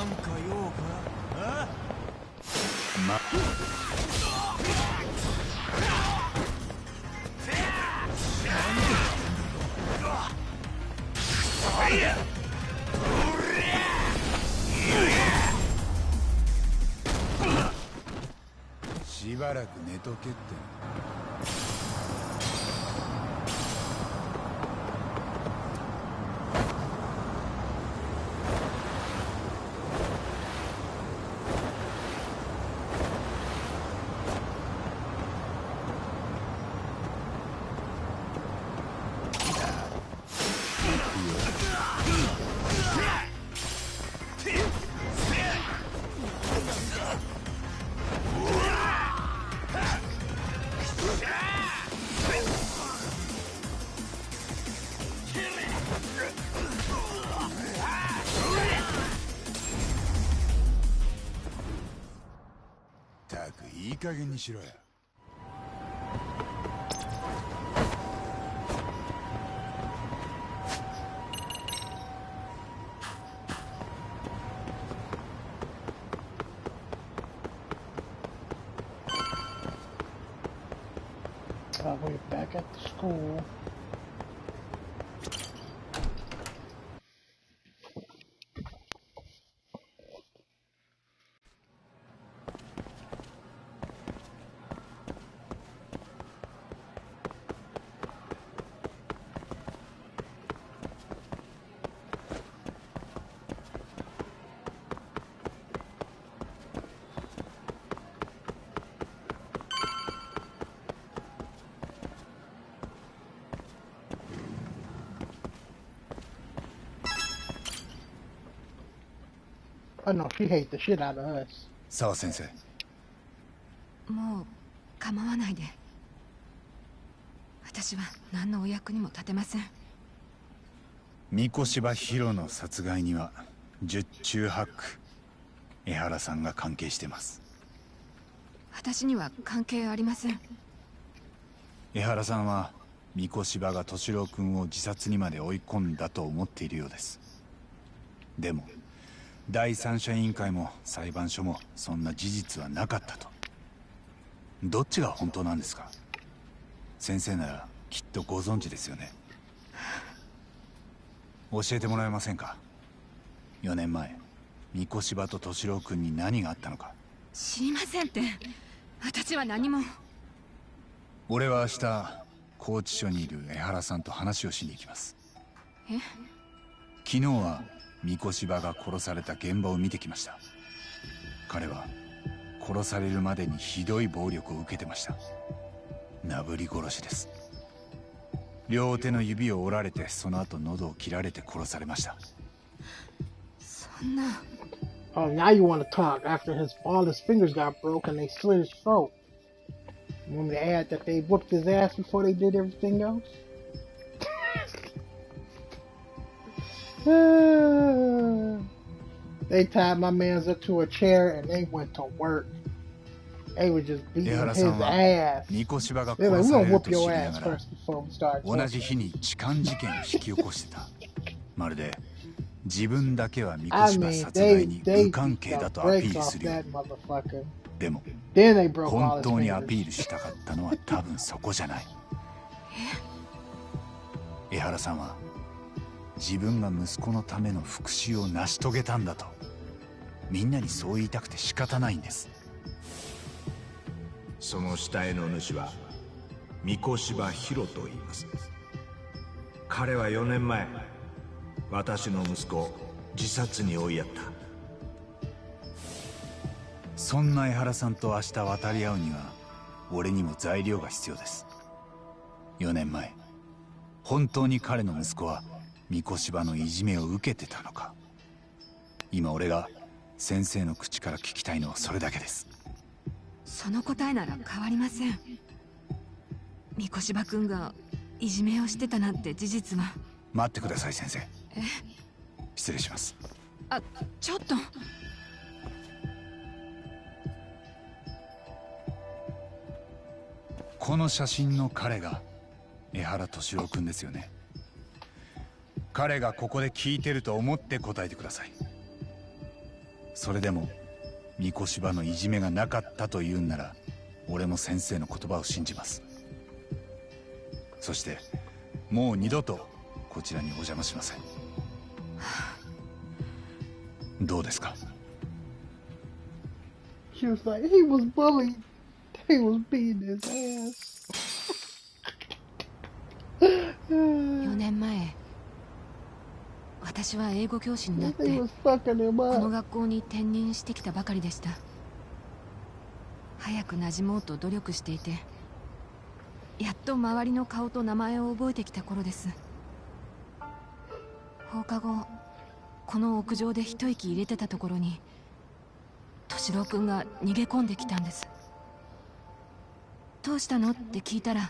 んか用か。あ？ましばらく寝とけって。ったくいい加減にしろよ。We're back at the school. Oh no, she hates the shit out of us. 沢先生。もう構わないで。私は何のお役にも立てません。三越柴博の殺害には十中八九江原さんが関係してます。私には関係ありません。江原さんは三越柴が敏郎君を自殺にまで追い込んだと思っているようです。でも第三者委員会も裁判所もそんな事実はなかったと。どっちが本当なんですか？先生ならきっとご存知ですよね。教えてもらえませんか？4年前三越柴と敏郎君に何があったのか。知りませんって。私は何も。俺は明日拘置所にいる江原さんと話をしに行きます。え？昨日は三越柴が殺された現場を見てきました。彼は殺されるまでにひどい暴力を受けてました。なぶり殺しです。両手の指を折られて、その後喉を切られて殺されました。そんな。Oh, now you want to talk after all his fingers got broke and they slit his throat. You want me to add that they whooped his ass before they did everything else? They tied my man's up to a chair and they went to work. They were just beating his ass. They're like, we're gonna whoop your ass first before we start. 同じ日に痴漢事件を引き起こしてた。まるで自分だけは三越柴殺害に無関係だとアピールするよ。でも本当にアピールしたかったのは多分そこじゃない。江原さんは自分が息子のための復讐を成し遂げたんだとみんなにそう言いたくて仕方ないんです。その死体の主は三越柴博と言います。彼は4年前私の息子を自殺に追いやった。そんな江原さんと明日渡り合うには俺にも材料が必要です。4年前本当に彼の息子は三越柴のいじめを受けてたのか。今俺が先生の口から聞きたいのはそれだけです。その答えなら変わりません。三越柴君がいじめをしてたなんて事実は。待ってください先生。失礼します。あ、ちょっと。この写真の彼が江原敏郎君ですよね。彼がここで聞いてると思って答えてください。それでも三越柴のいじめがなかったと言うんなら俺も先生の言葉を信じます。そしてもう二度とこちらにお邪魔しません。どうですか？ She was like, he was bullied. He was beating his ass. 4年前私は英語教師になってこの学校に転任してきたばかりでした。早く馴染もうと努力していてやっと周りの顔と名前を覚えてきた頃です。放課後この屋上で一息入れてたところに敏郎君が逃げ込んできたんです。どうしたのって聞いたら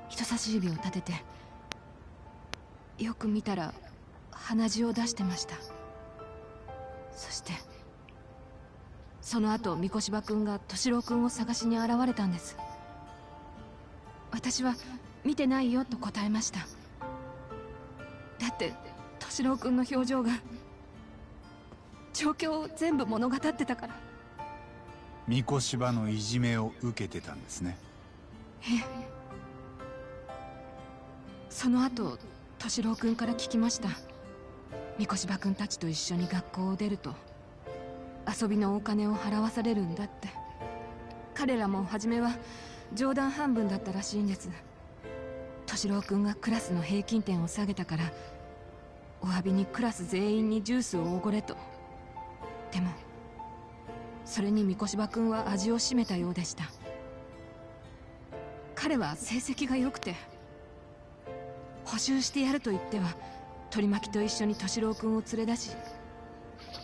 人差し指を立てて、よく見たら鼻血を出してました。そしてその後三越柴君が敏郎君を探しに現れたんです。私は見てないよと答えました。だって敏郎君の表情が状況を全部物語ってたから。三越柴のいじめを受けてたんですね。その後敏郎君から聞きました。三越葉君たちと一緒に学校を出ると遊びのお金を払わされるんだって。彼らも初めは冗談半分だったらしいんです。敏郎君がクラスの平均点を下げたからお詫びにクラス全員にジュースをおごれと。でもそれに三越葉君は味を占めたようでした。彼は成績が良くて補習してやると言っては取り巻きと一緒に敏郎君を連れ出し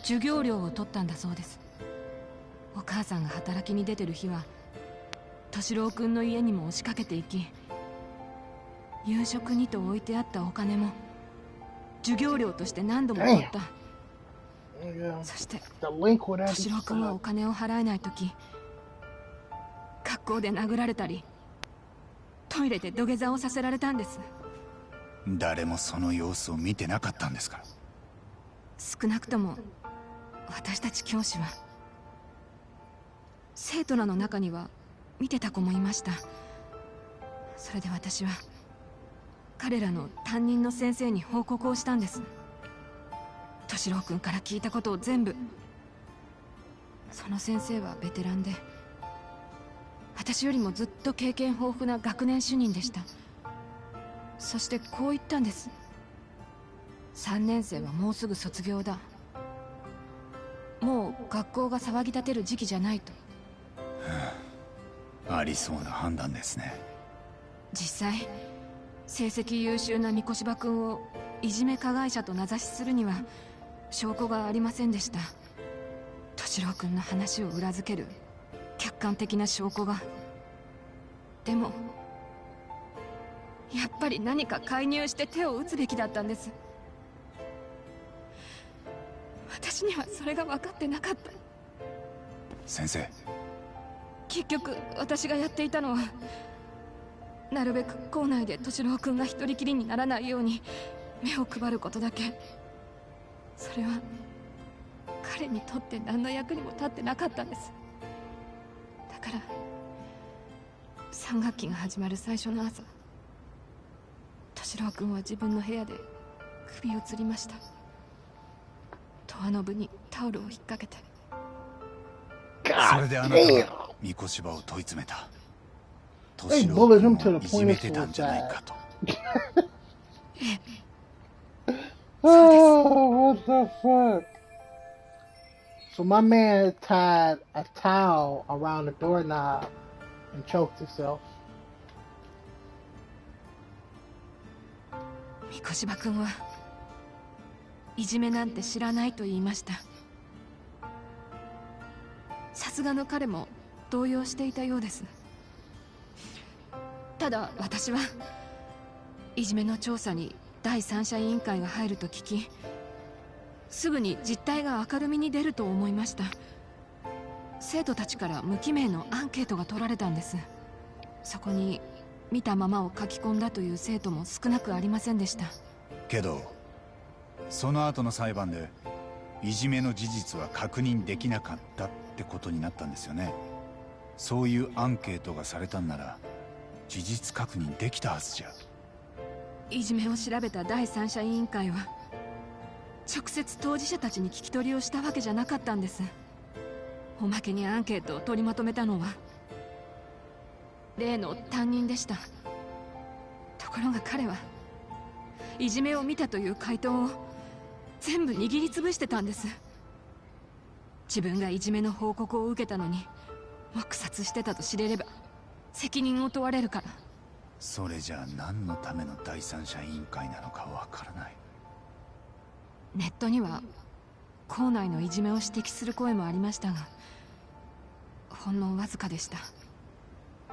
授業料を取ったんだそうです。お母さんが働きに出てる日は敏郎君の家にも押しかけていき、夕食にと置いてあったお金も授業料として何度も取った。そして敏郎君はお金を払えない時学校で殴られたりトイレで土下座をさせられたんです。誰もその様子を見てなかったんですか？少なくとも私たち教師は。生徒らの中には見てた子もいました。それで私は彼らの担任の先生に報告をしたんです。敏郎君から聞いたことを全部。その先生はベテランで私よりもずっと経験豊富な学年主任でした。そしてこう言ったんです。3年生はもうすぐ卒業だ。もう学校が騒ぎ立てる時期じゃないと。ありそうな判断ですね。実際成績優秀な三越葉君をいじめ加害者と名指しするには証拠がありませんでした。敏郎君の話を裏付ける客観的な証拠が。でもやっぱり何か介入して手を打つべきだったんです。私にはそれが分かってなかった。先生、結局私がやっていたのはなるべく校内で敏郎君が一人きりにならないように目を配ることだけ。それは彼にとって何の役にも立ってなかったんです。だから3学期が始まる最初の朝、敏郎君は自分の部屋で首を吊りました。ドアノブにタオルを引っ掛けて。それであなたが三越場を問い詰めた。敏郎君をいじめてたんじゃないかと。Oh, what the fuck? So my man tied a towel around the doorknob and choked himself. 三越葉君はいじめなんて知らないと言いました。さすがの彼も動揺していたようです。ただ私はいじめの調査に第三者委員会が入ると聞き、すぐに実態が明るみに出ると思いました。生徒たちから無記名のアンケートが取られたんです。そこに見たままを書き込んだという生徒も少なくありませんでした。けどその後の裁判でいじめの事実は確認できなかったってことになったんですよね。そういうアンケートがされたんなら事実確認できたはずじゃ。いじめを調べた第三者委員会は直接当事者たちに聞き取りをしたわけじゃなかったんです。おまけにアンケートを取りまとめたのは例の担任でした。ところが彼はいじめを見たという回答を全部握りつぶしてたんです。自分がいじめの報告を受けたのに黙殺してたと知れれば責任を問われるから。それじゃあ何のための第三者委員会なのかわからない。ネットには校内のいじめを指摘する声もありましたがほんのわずかでした。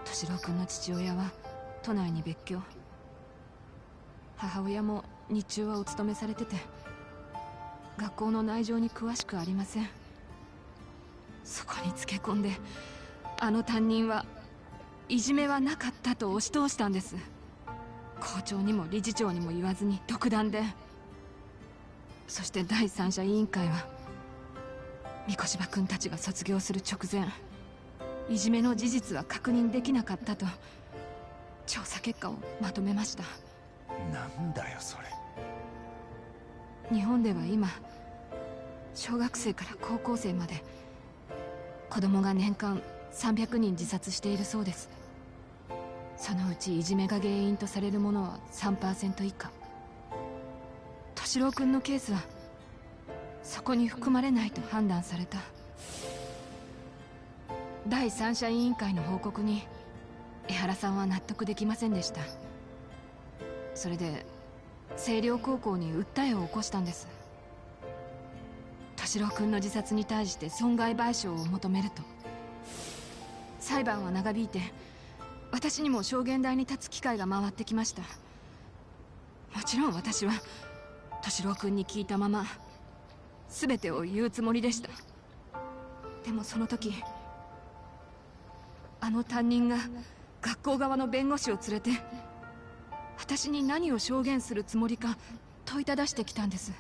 敏郎君の父親は都内に別居、母親も日中はお勤めされてて学校の内情に詳しくありません。そこにつけ込んであの担任はいじめはなかったと押し通したんです。校長にも理事長にも言わずに独断で。そして第三者委員会は三越葉君たちが卒業する直前いじめの事実は確認できなかったと調査結果をまとめました。なんだよそれ。日本では今小学生から高校生まで子供が年間300人自殺しているそうです。そのうちいじめが原因とされるものは 3% 以下。敏郎君のケースはそこに含まれないと判断された。第三者委員会の報告に江原さんは納得できませんでした。それで星稜高校に訴えを起こしたんです。敏郎君の自殺に対して損害賠償を求めると。裁判は長引いて私にも証言台に立つ機会が回ってきました。もちろん私は敏郎君に聞いたまま全てを言うつもりでした。でもその時あの担任が学校側の弁護士を連れて私に何を証言するつもりか問いただしてきたんです。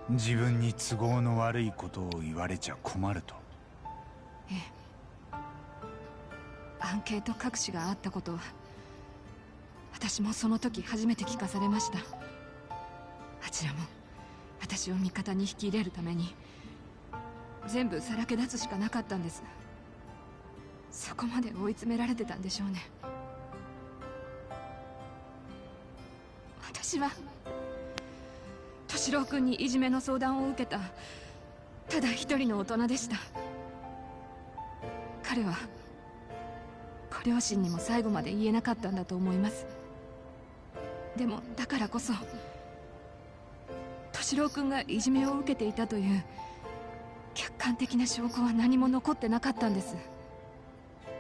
自分に都合の悪いことを言われちゃ困ると。ええ。アンケート隠しがあったことは私もその時初めて聞かされました。あちらも私を味方に引き入れるために全部さらけ出すしかなかったんです。そこまで追い詰められてたんでしょうね。私は敏郎君にいじめの相談を受けたただ一人の大人でした。彼はご両親にも最後まで言えなかったんだと思います。でもだからこそ敏郎君がいじめを受けていたという客観的な証拠は何も残ってなかったんです。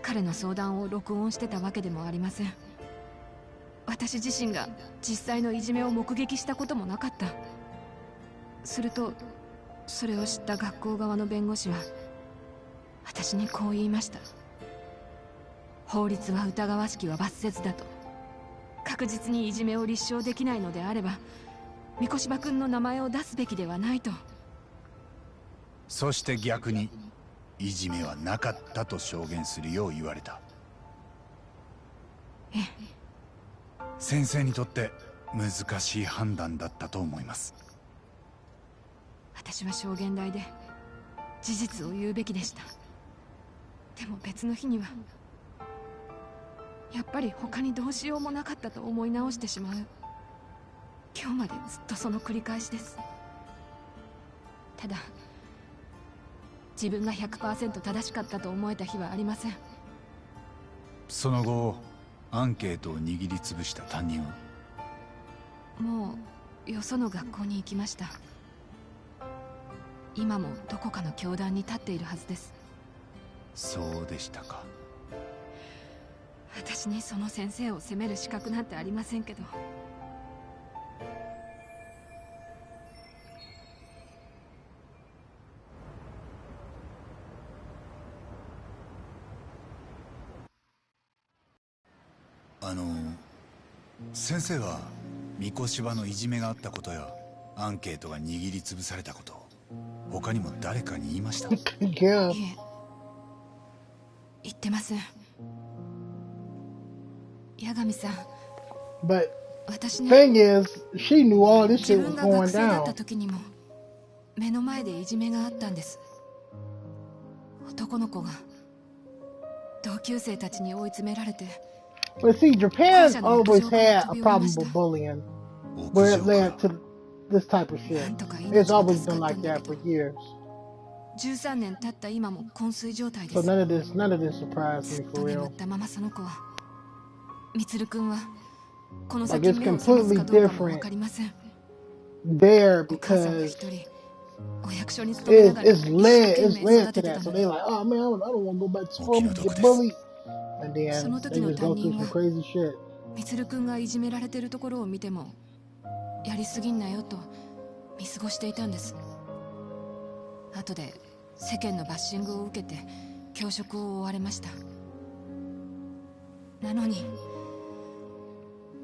彼の相談を録音してたわけでもありません。私自身が実際のいじめを目撃したこともなかった。するとそれを知った学校側の弁護士は私にこう言いました。法律は疑わしきは罰せずだと。確実にいじめを立証できないのであれば三越場君の名前を出すべきではないと。そして逆にいじめはなかったと証言するよう言われた。ええ。先生にとって難しい判断だったと思います。私は証言台で事実を言うべきでした。でも別の日にはやっぱり他にどうしようもなかったと思い直してしまう。今日までずっとその繰り返しです。ただ自分が 100% 正しかったと思えた日はありません。その後アンケートを握りつぶした担任はもうよその学校に行きました。今もどこかの教壇に立っているはずです。そうでしたか。私にその先生を責める資格なんてありませんけど。先生は三越場のいじめがあったことやアンケートが握りつぶされたこと他にも誰かに言いました？ Yeah. いえ、言ってません。八神さん、 But 私ね、 thing is, she knew all this 自 shit 分 was が学 going 生だった down. 時にも目の前でいじめがあったんです。男の子が同級生たちに追い詰められて But see, Japan always had a problem with bullying, where it led to this type of shit. It's always been like that for years. 13年経った今も昏睡状態で So す。 none of this surprised ず me っと for 眠 real. ったままその子は、みつるくんはこの Like 先 it's 目を覚ますかどうかも completely わかりません。 There お母さんが because 一人お役所に勤めながら一 it's 生 led 懸 it's 命 led 育て to て that. た So の they're に、 like, oh man, I don't want to go back to school, I'm gonna get Okinodoku bullied. And then その they 時の just 担 go 任 through は some crazy shit. みつるくんがいじめられてるところを見てもやりすぎんなよと見過ごしていたんです。後で世間のバッシングを受けて教職を追われました。なのに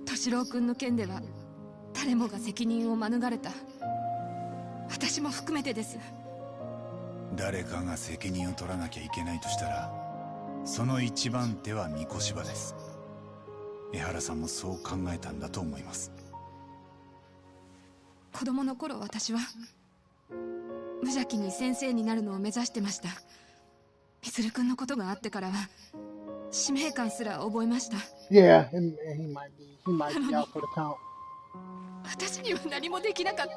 敏郎くんの件では誰もが責任を免れた。私も含めてです。誰かが責任を取らなきゃいけないとしたらその一番手は三越場です。江原さんもそう考えたんだと思います。子供の頃私は無邪気に先生になるのを目指してました。みつるくんのことがあってからは使命感すら覚えました。 Yeah, and he might be out for the count. 私には何もできなかった。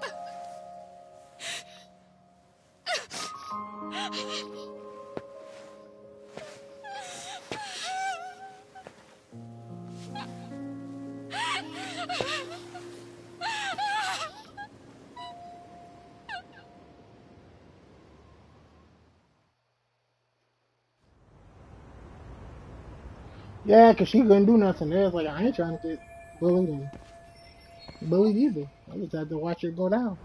Yeah, cause she couldn't do nothing. There's like I ain't trying to get bullied and bullied either. I just had to watch it go down.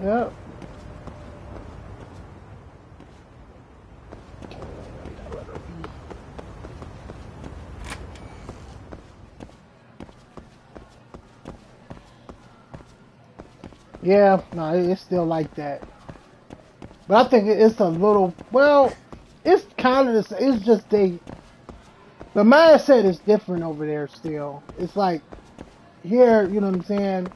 Yep. Yeah, no, it's still like that. But I think it's a little, well, it's kind of the same. It's just the mindset is different over there still. It's like, here, you know what I'm saying?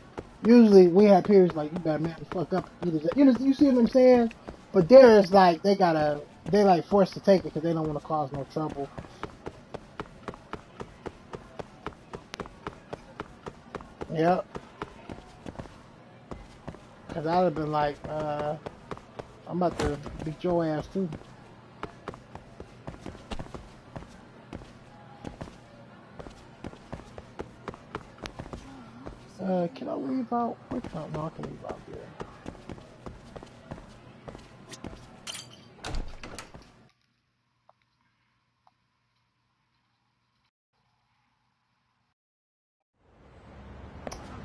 Usually we have periods like, you better man the fuck up. You know, you see what I'm saying? But there it's like, they like forced to take it because they don't want to cause no trouble. Yep. Because I'd have been like, I'm about to beat your ass too. Can I leave out? Which one? No, I can leave out here.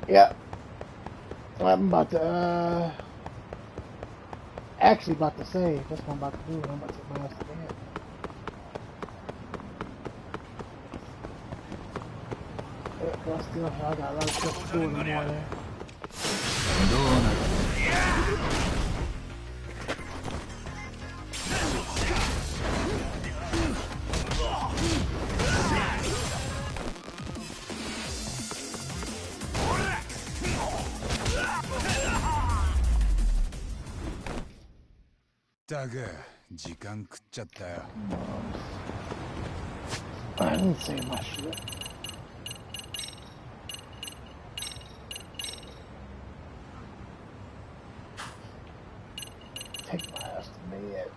Yeah. I'm about to, actually about to save. That's what I'm about to do. I'm about to take my ass to bed. I got a lot of stuff to do in the morning. どうなる。だが時間食っちゃったよ。I didn't say my shit. Take my ass to bed.